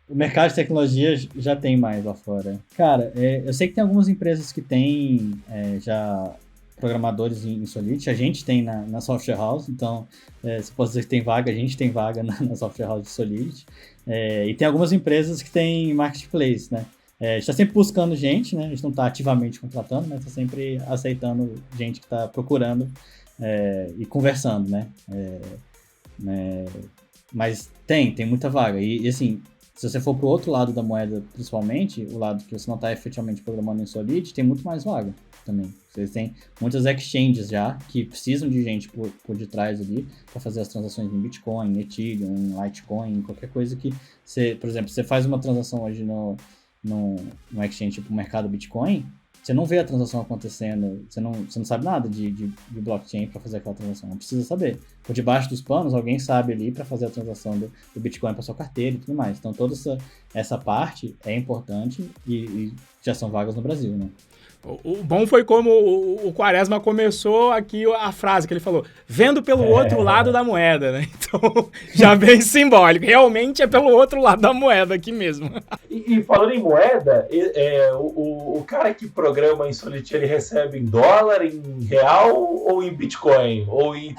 O mercado de tecnologia já tem mais lá fora. Cara, eu sei que tem algumas empresas que têm já programadores em Solidity. A gente tem na Software House, então você pode dizer que tem vaga, a gente tem vaga na Software House de Solidity. E tem algumas empresas que têm marketplace, né? A gente está sempre buscando gente, né? A gente não está ativamente contratando, mas está sempre aceitando gente que está procurando e conversando, né? Mas tem muita vaga. E assim, se você for pro outro lado da moeda, principalmente, o lado que você não está efetivamente programando em Solidity, tem muito mais vaga também. Vocês têm muitas exchanges já que precisam de gente por detrás ali para fazer as transações em Bitcoin, em Ethereum, em Litecoin, qualquer coisa que você, por exemplo, você faz uma transação hoje no exchange tipo mercado Bitcoin, você não vê a transação acontecendo, você não sabe nada de blockchain para fazer aquela transação, não precisa saber. Por debaixo dos panos, alguém sabe ali para fazer a transação do Bitcoin para sua carteira e tudo mais. Então toda essa parte é importante e já são vagas no Brasil, né? O bom foi como o Quaresma começou aqui a frase que ele falou, vendo pelo outro lado da moeda, né? Então, já bem simbólico. Realmente é pelo outro lado da moeda aqui mesmo. E falando em moeda, o cara que programa em Solidity, ele recebe em dólar, em real ou em Bitcoin? Ou em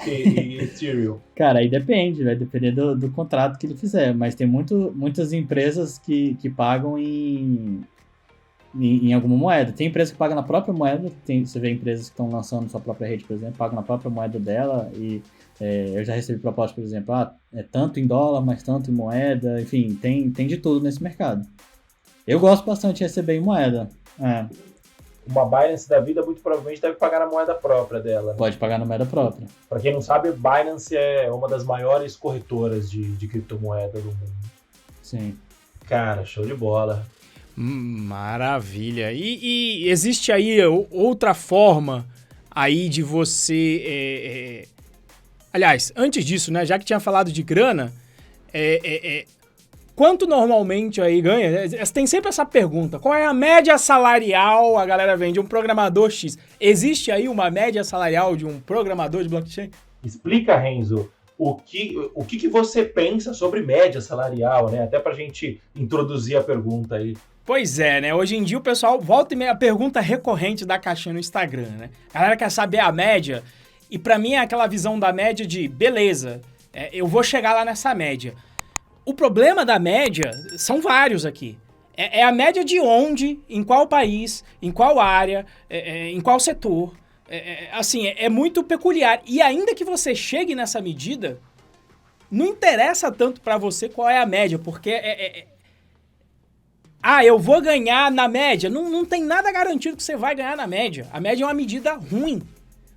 Ethereum? Cara, aí depende, vai depender do contrato que ele fizer. Mas tem muitas empresas que pagam em alguma moeda. Tem empresa que paga na própria moeda, você vê empresas que estão lançando sua própria rede, por exemplo, pagam na própria moeda dela e eu já recebi proposta, por exemplo, é tanto em dólar, mas tanto em moeda, enfim, tem de tudo nesse mercado. Eu gosto bastante de receber em moeda. Uma Binance da vida muito provavelmente deve pagar na moeda própria dela. Pode pagar na moeda própria. Para quem não sabe, Binance é uma das maiores corretoras de criptomoeda do mundo. Sim. Cara, show de bola. Maravilha. E existe aí outra forma aí de você... Aliás, antes disso, né? Já que tinha falado de grana, quanto normalmente aí ganha? Tem sempre essa pergunta. Qual é a média salarial? A galera vem de um programador X. Existe aí uma média salarial de um programador de blockchain? Explica, Renzo, o que você pensa sobre média salarial, né? Até pra gente introduzir a pergunta aí. Pois é, né? Hoje em dia o pessoal volta e meia a pergunta recorrente da caixinha no Instagram, né? A galera quer saber a média e pra mim é aquela visão da média de, beleza, eu vou chegar lá nessa média. O problema da média são vários aqui. É a média de onde, em qual país, em qual área, em qual setor. Assim, é muito peculiar. E ainda que você chegue nessa medida, não interessa tanto pra você qual é a média, porque eu vou ganhar na média. Não tem nada garantido que você vai ganhar na média. A média é uma medida ruim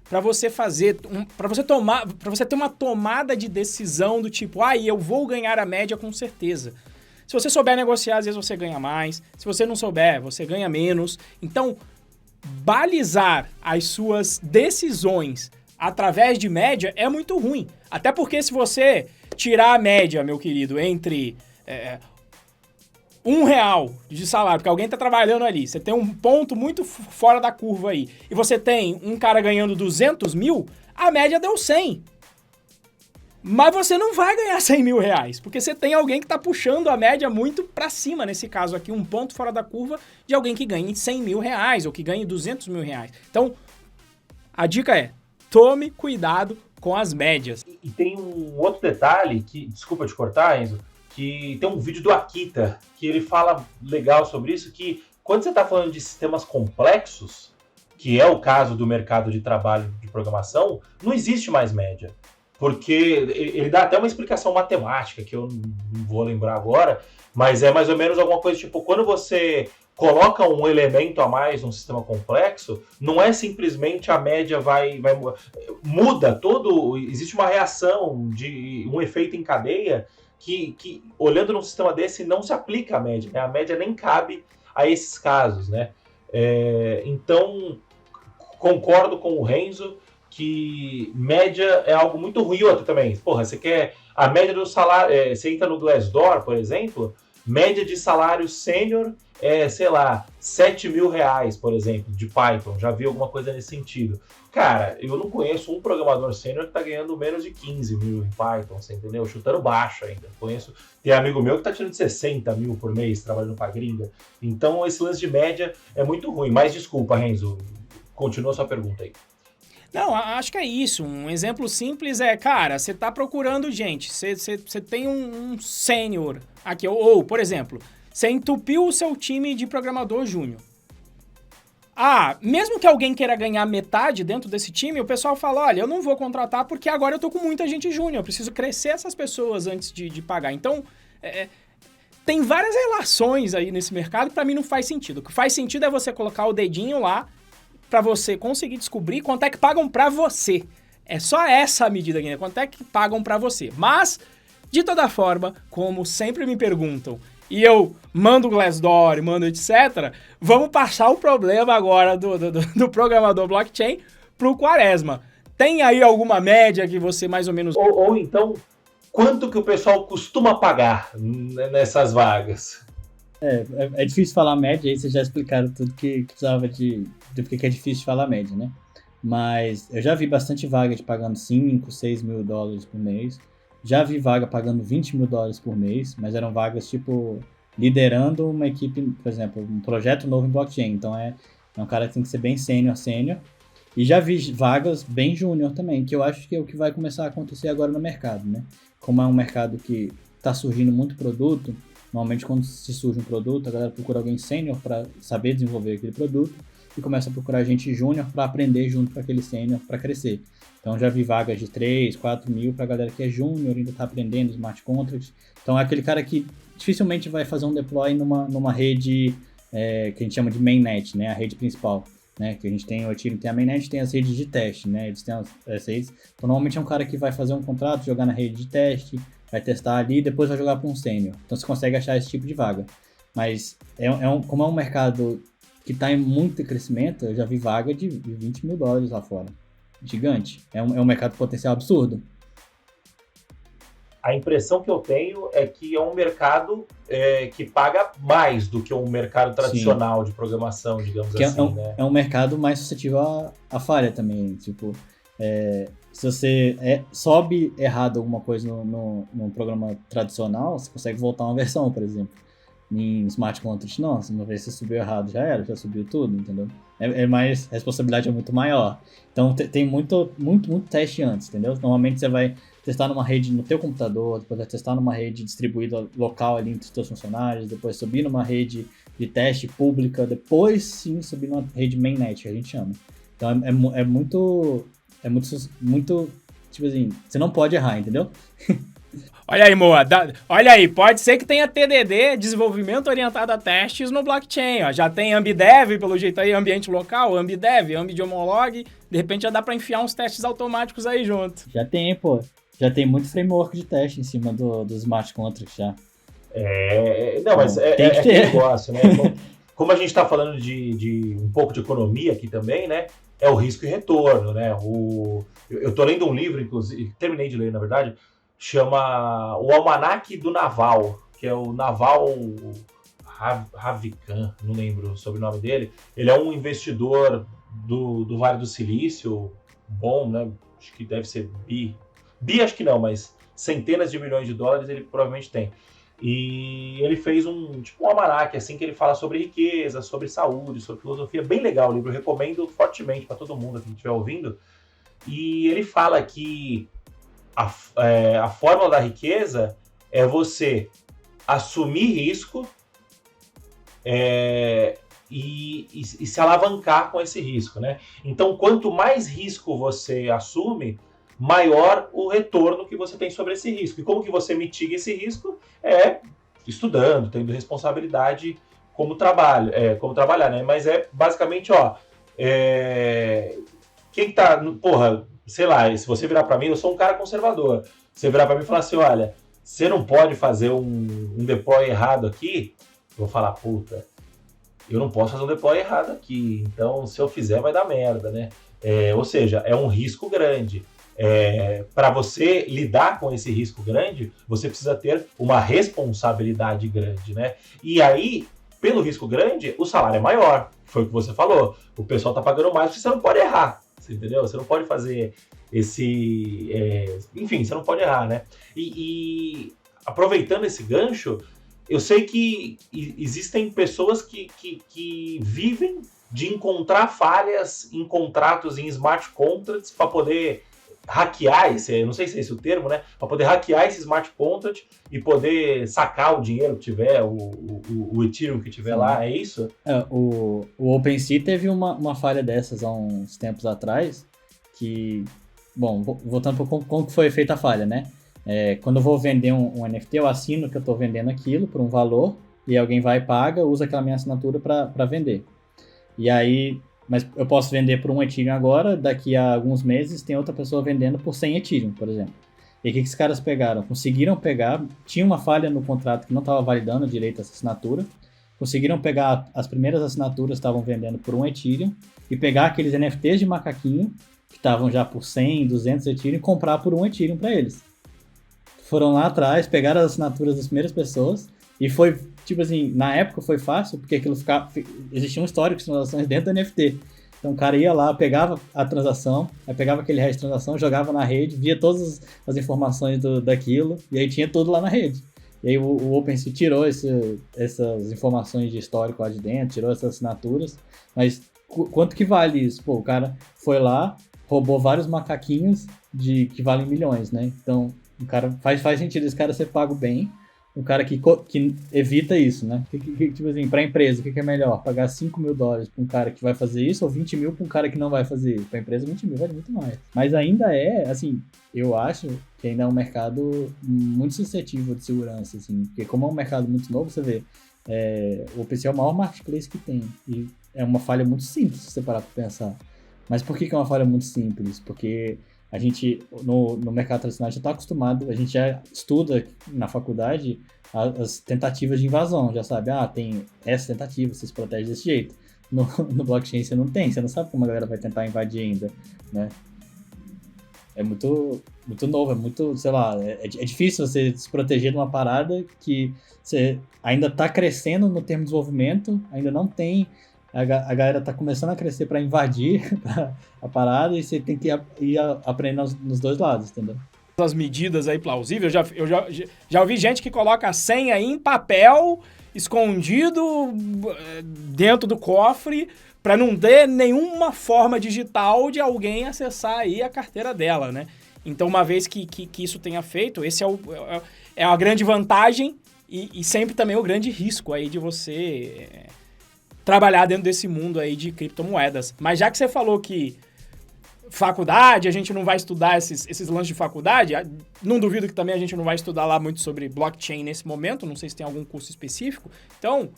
para você fazer, para você ter uma tomada de decisão do tipo, eu vou ganhar a média com certeza. Se você souber negociar, às vezes você ganha mais. Se você não souber, você ganha menos. Então, balizar as suas decisões através de média é muito ruim. Até porque se você tirar a média, meu querido, entre R$1 de salário, porque alguém está trabalhando ali, você tem um ponto muito fora da curva aí, e você tem um cara ganhando 200 mil, a média deu 100. Mas você não vai ganhar 100 mil reais, porque você tem alguém que está puxando a média muito para cima, nesse caso aqui, um ponto fora da curva de alguém que ganhe 100 mil reais ou que ganhe 200 mil reais. Então, a dica é, tome cuidado com as médias. E tem um outro detalhe, que, desculpa te cortar, Enzo, que tem um vídeo do Akita, que ele fala legal sobre isso, que quando você está falando de sistemas complexos, que é o caso do mercado de trabalho de programação, não existe mais média. Porque ele dá até uma explicação matemática, que eu não vou lembrar agora, mas é mais ou menos alguma coisa tipo, quando você coloca um elemento a mais num sistema complexo, não é simplesmente a média muda todo, existe uma reação, de um efeito em cadeia, que olhando num sistema desse não se aplica a média, né? A média nem cabe a esses casos, né? Então, concordo com o Renzo que média é algo muito ruim. Outra também, você quer a média do salário, você entra no Glassdoor, por exemplo, média de salário sênior é, sei lá, 7 mil reais, por exemplo, de Python, já vi alguma coisa nesse sentido. Cara, eu não conheço um programador sênior que tá ganhando menos de 15 mil em Python, você entendeu? Chutando baixo ainda. Tem amigo meu que tá tirando 60 mil por mês trabalhando pra gringa. Então esse lance de média é muito ruim. Mas desculpa, Renzo, continua a sua pergunta aí. Não, acho que é isso. Um exemplo simples é, cara, você tá procurando gente, você tem um sênior aqui, ou, por exemplo, você entupiu o seu time de programador júnior. Mesmo que alguém queira ganhar metade dentro desse time, o pessoal fala, olha, eu não vou contratar porque agora eu tô com muita gente júnior, eu preciso crescer essas pessoas antes de pagar. Então, tem várias relações aí nesse mercado que pra mim não faz sentido. O que faz sentido é você colocar o dedinho lá pra você conseguir descobrir quanto é que pagam pra você. É só essa a medida aqui, né? Quanto é que pagam pra você. Mas, de toda forma, como sempre me perguntam, e eu mando Glassdoor, mando etc., vamos passar o problema agora do programador blockchain pro Quaresma. Tem aí alguma média que você mais ou menos... Ou então, quanto que o pessoal costuma pagar nessas vagas? É difícil falar média, aí vocês já explicaram tudo que precisava de porque é difícil falar média, né? Mas eu já vi bastante vaga de pagando 5, 6 mil dólares por mês. Já vi vaga pagando 20 mil dólares por mês, mas eram vagas, tipo, liderando uma equipe, por exemplo, um projeto novo em blockchain. Então, é um cara que tem que ser bem sênior. E já vi vagas bem júnior também, que eu acho que é o que vai começar a acontecer agora no mercado, né? Como é um mercado que está surgindo muito produto, normalmente quando se surge um produto, a galera procura alguém sênior para saber desenvolver aquele produto e começa a procurar gente júnior para aprender junto com aquele sênior para crescer. Então já vi vagas de 3, 4 mil para a galera que é júnior, ainda está aprendendo smart contracts. Então é aquele cara que dificilmente vai fazer um deploy numa rede que a gente chama de mainnet, né? A rede principal. Né, que a gente tem, o Ethereum tem a mainnet, tem as redes de teste, né, eles têm as redes, então normalmente é um cara que vai fazer um contrato, jogar na rede de teste, vai testar ali e depois vai jogar para um sênior, então você consegue achar esse tipo de vaga, mas como é um mercado que está em muito crescimento, eu já vi vaga de 20 mil dólares lá fora, gigante, é um mercado potencial absurdo. A impressão que eu tenho é que é um mercado que paga mais do que um mercado tradicional Sim. de programação, digamos que assim. Né? É um mercado mais suscetível à falha também. Tipo, se você sobe errado alguma coisa no programa tradicional, você consegue voltar uma versão, por exemplo. Em Smart Contract, não. Se uma vez você subiu errado, já subiu tudo, entendeu? A responsabilidade é muito maior. Então, tem muito teste antes, entendeu? Normalmente você vai testar numa rede no teu computador, depois vai testar numa rede distribuída local ali entre os teus funcionários, depois subir numa rede de teste pública, depois sim subir numa rede mainnet, que a gente chama. Então é muito, tipo assim, você não pode errar, entendeu? Olha aí, Moa, olha aí, pode ser que tenha TDD, desenvolvimento orientado a testes no blockchain, ó. Já tem AmbiDev, pelo jeito aí, ambiente local, AmbiDev, AmbiDiomolog, de repente já dá pra enfiar uns testes automáticos aí junto. Já tem, pô. Já tem muito framework de teste em cima do smart contract já. Não, mas é aquele negócio, né? Como a gente está falando de um pouco de economia aqui também, né? É o risco e retorno, né? Eu estou lendo um livro, inclusive, terminei de ler, na verdade, chama O Almanaque do Naval, que é o Naval Ravikant, não lembro o sobrenome dele. Ele é um investidor do Vale do Silício, bom, né? Acho que deve ser bi acho que não, mas centenas de milhões de dólares ele provavelmente tem. E ele fez um almanaque, assim, que ele fala sobre riqueza, sobre saúde, sobre filosofia. Bem legal o livro, eu recomendo fortemente para todo mundo que estiver ouvindo. E ele fala que a fórmula da riqueza é você assumir risco e se alavancar com esse risco, né? Então, quanto mais risco você assume, maior o retorno que você tem sobre esse risco. E como que você mitiga esse risco? Estudando, tendo responsabilidade como trabalhar, né? Mas basicamente, quem tá, sei lá, se você virar para mim, eu sou um cara conservador, você virar para mim e falar assim, olha, você não pode fazer um deploy errado aqui, eu vou falar, puta, eu não posso fazer um deploy errado aqui, então se eu fizer vai dar merda, né? Ou seja, é um risco grande. Para você lidar com esse risco grande, você precisa ter uma responsabilidade grande, né? E aí, pelo risco grande, o salário é maior. Foi o que você falou. O pessoal tá pagando mais porque você não pode errar. Você entendeu? Você não pode fazer enfim, você não pode errar, né? E aproveitando esse gancho, eu sei que existem pessoas que vivem de encontrar falhas em contratos em smart contracts para poder hackear não sei se é esse o termo, né? Para poder hackear esse smart contract e poder sacar o dinheiro que tiver, o Ethereum que tiver lá, é isso? O OpenSea teve uma falha dessas há uns tempos atrás, que, bom, voltando para como foi feita a falha, né? Quando eu vou vender um NFT, eu assino que eu estou vendendo aquilo por um valor, e alguém vai e paga, usa aquela minha assinatura para vender. E aí, mas eu posso vender por 1 Ethereum agora, daqui a alguns meses tem outra pessoa vendendo por 100 Ethereum, por exemplo. E o que esses caras pegaram? Conseguiram pegar, tinha uma falha no contrato que não estava validando direito essa assinatura, conseguiram pegar as primeiras assinaturas que estavam vendendo por 1 Ethereum e pegar aqueles NFTs de macaquinho, que estavam já por 100, 200 Ethereum, e comprar por 1 Ethereum para eles. Foram lá atrás, pegaram as assinaturas das primeiras pessoas, e foi, tipo assim, na época foi fácil, porque aquilo existia um histórico de transações dentro do NFT. Então o cara ia lá, pegava a transação, aí pegava aquele resto de transação, jogava na rede, via todas as informações daquilo, e aí tinha tudo lá na rede. E aí o OpenSea tirou essas informações de histórico lá de dentro, tirou essas assinaturas, mas quanto que vale isso? Pô, o cara foi lá, roubou vários macaquinhos que valem milhões, né? Então, o cara faz sentido esse cara ser pago bem, um cara que evita isso, né? Tipo assim, pra empresa, o que é melhor? Pagar $5 mil pra um cara que vai fazer isso ou 20 mil pra um cara que não vai fazer isso? Pra empresa, 20 mil vale muito mais. Mas ainda assim, eu acho que ainda é um mercado muito suscetível de segurança, assim, porque como é um mercado muito novo, você vê, o OpenSea é o maior marketplace que tem, e é uma falha muito simples, se você parar pra pensar. Mas por que é uma falha muito simples? Porque a gente, no mercado tradicional, já está acostumado, a gente já estuda na faculdade as tentativas de invasão, já sabe, tem essa tentativa, você se protege desse jeito. No blockchain você não tem, você não sabe como a galera vai tentar invadir ainda, né? É muito, muito novo, é muito, sei lá, é difícil você se proteger de uma parada que você ainda está crescendo no termo de desenvolvimento, ainda não tem... A galera tá começando a crescer para invadir a parada e você tem que ir aprendendo nos dois lados, entendeu? As medidas aí plausíveis, eu já ouvi gente que coloca a senha em papel, escondido dentro do cofre, para não ter nenhuma forma digital de alguém acessar aí a carteira dela, né? Então, uma vez que isso tenha feito, esse é a grande vantagem e sempre também o grande risco aí de você... trabalhar dentro desse mundo aí de criptomoedas. Mas já que você falou que faculdade, a gente não vai estudar esses lances de faculdade, não duvido que também a gente não vai estudar lá muito sobre blockchain nesse momento, não sei se tem algum curso específico. Então,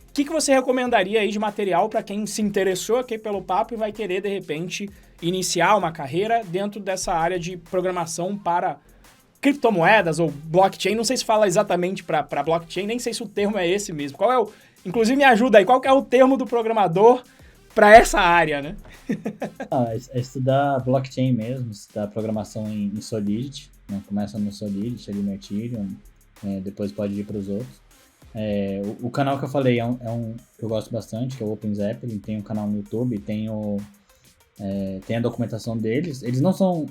o que você recomendaria aí de material para quem se interessou aqui pelo papo e vai querer, de repente, iniciar uma carreira dentro dessa área de programação para criptomoedas ou blockchain? Não sei se fala exatamente para blockchain, nem sei se o termo é esse mesmo. Qual é inclusive, me ajuda aí, qual que é o termo do programador para essa área, né? É estudar blockchain mesmo, estudar programação em Solidity, né? Começa no Solidity, ali no Ethereum, depois pode ir para os outros. O canal que eu falei é um que eu gosto bastante, que é o Open Zeppelin, tem um canal no YouTube, tem a documentação deles. Eles não são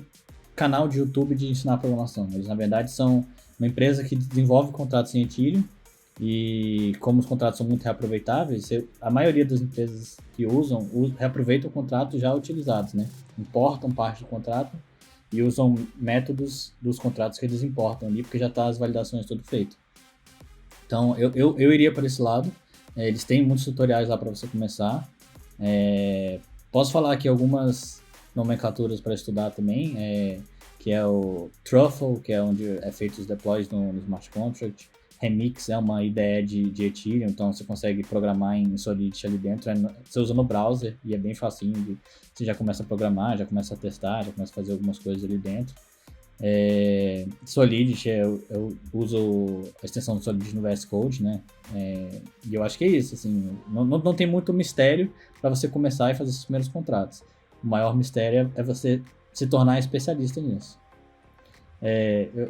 canal de YouTube de ensinar programação, eles na verdade são uma empresa que desenvolve contratos em Ethereum. E como os contratos são muito reaproveitáveis, a maioria das empresas que usam reaproveitam o contrato já utilizados, né? Importam parte do contrato e usam métodos dos contratos que eles importam ali, porque já está as validações tudo feito. Então, eu iria para esse lado. Eles têm muitos tutoriais lá para você começar. Posso falar aqui algumas nomenclaturas para estudar também, que é o Truffle, que é onde é feito os deploys no Smart Contract. Remix é uma ideia de Ethereum, então você consegue programar em Solidity ali dentro, você usa no browser e é bem facinho, você já começa a programar, já começa a testar, já começa a fazer algumas coisas ali dentro. Solidity, eu uso a extensão do Solidity no VS Code, né? E eu acho que é isso, assim, não tem muito mistério para você começar e fazer esses primeiros contratos. O maior mistério é você se tornar especialista nisso.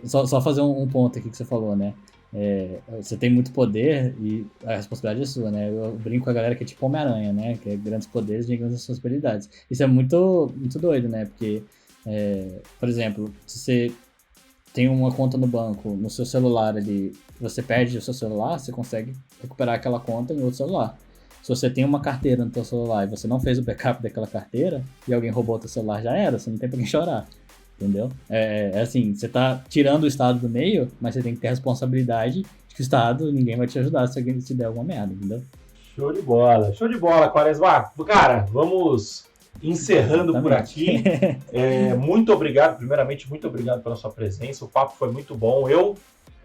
Só fazer um ponto aqui que você falou, né? Você tem muito poder e a responsabilidade é sua, né? Eu brinco com a galera que é tipo Homem-Aranha, né? Que é grandes poderes e grandes responsabilidades. Isso é muito, muito doido, né? Porque, por exemplo, se você tem uma conta no banco, no seu celular ali, você perde o seu celular, você consegue recuperar aquela conta em outro celular. Se você tem uma carteira no teu celular e você não fez o backup daquela carteira e alguém roubou teu celular, já era, você não tem pra quem chorar. Entendeu? É assim, você tá tirando o Estado do meio, mas você tem que ter a responsabilidade de que o Estado, ninguém vai te ajudar se alguém te der alguma merda, entendeu? Show de bola, Quaresma. Cara, vamos encerrando por aqui. Muito obrigado, primeiramente, muito obrigado pela sua presença, o papo foi muito bom. Eu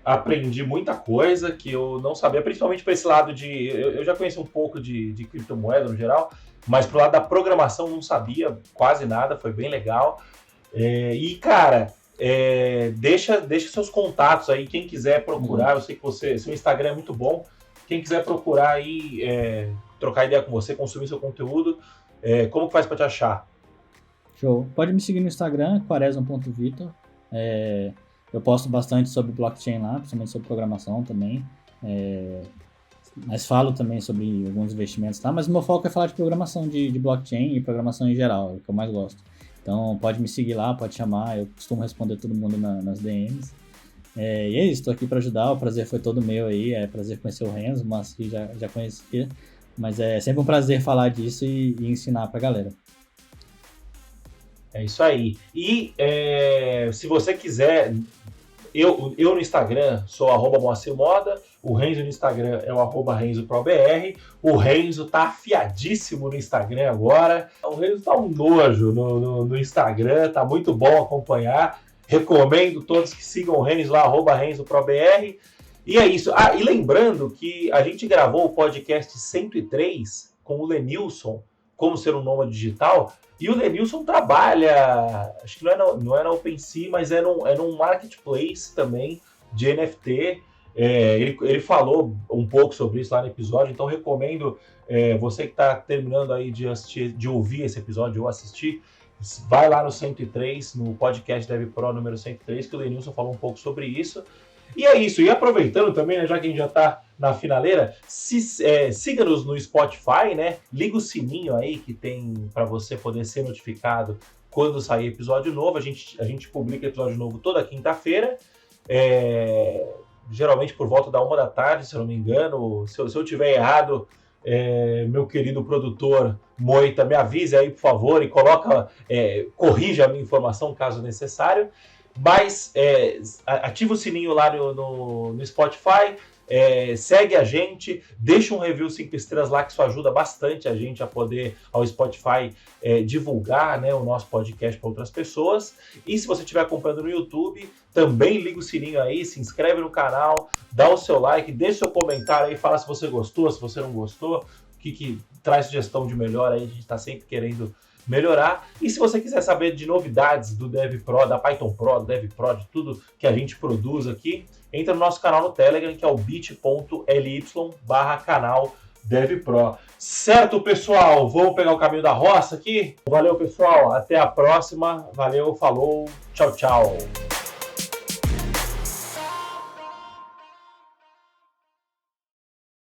aprendi muita coisa que eu não sabia, principalmente para esse lado de... Eu já conheci um pouco de criptomoeda no geral, mas pro lado da programação não sabia quase nada, foi bem legal. E, cara, deixa seus contatos aí, quem quiser procurar, eu sei que seu Instagram é muito bom, quem quiser procurar aí, trocar ideia com você, consumir seu conteúdo, como que faz para te achar? Show. Pode me seguir no Instagram, quaresma.vitor. Eu posto bastante sobre blockchain lá, principalmente sobre programação também. Mas falo também sobre alguns investimentos lá, mas o meu foco é falar de programação de blockchain e programação em geral, é o que eu mais gosto. Então pode me seguir lá, pode chamar, eu costumo responder todo mundo nas DMs. E é isso, estou aqui para ajudar, o prazer foi todo meu aí, é prazer conhecer o Renzo, mas já conhecia, mas é sempre um prazer falar disso e ensinar pra galera. É isso aí. E se você quiser, eu no Instagram sou @moacirmoda, o Renzo no Instagram é o @RenzoProBR, o Renzo tá afiadíssimo no Instagram agora, o Renzo tá um nojo no Instagram, tá muito bom acompanhar, recomendo todos que sigam o Renzo lá, @RenzoProBR, e é isso. E lembrando que a gente gravou o podcast 103 com o Lenilson, Como Ser um Nômade Digital, e o Lenilson trabalha, acho que não é na OpenSea, mas é num marketplace também de NFT. Ele falou um pouco sobre isso lá no episódio, então recomendo você que está terminando aí de ouvir esse episódio ou assistir, vai lá no 103, no podcast DevPro número 103, que o Lenilson falou um pouco sobre isso. E é isso, e aproveitando também, né, já que a gente já está na finaleira, siga-nos no Spotify, né? Liga o sininho aí que tem para você poder ser notificado quando sair episódio novo. A gente publica episódio novo toda quinta-feira, geralmente por volta da 1h, se eu não me engano. Se eu tiver errado, meu querido produtor Moita, me avise aí, por favor, e corrija a minha informação caso necessário. Mas ativa o sininho lá no Spotify, segue a gente, deixa um review 5 estrelas lá, que isso ajuda bastante a gente a poder, ao Spotify, divulgar, né, o nosso podcast para outras pessoas. E se você estiver acompanhando no YouTube, também liga o sininho aí, se inscreve no canal, dá o seu like, deixa o seu comentário aí, fala se você gostou, se você não gostou, o que traz sugestão de melhor aí, a gente está sempre querendo melhorar. E se você quiser saber de novidades do DevPro, da Python Pro, do DevPro, de tudo que a gente produz aqui, entra no nosso canal no Telegram, que é o bit.ly/canal DevPro. Certo, pessoal? Vamos pegar o caminho da roça aqui? Valeu, pessoal. Até a próxima. Valeu, falou. Tchau, tchau.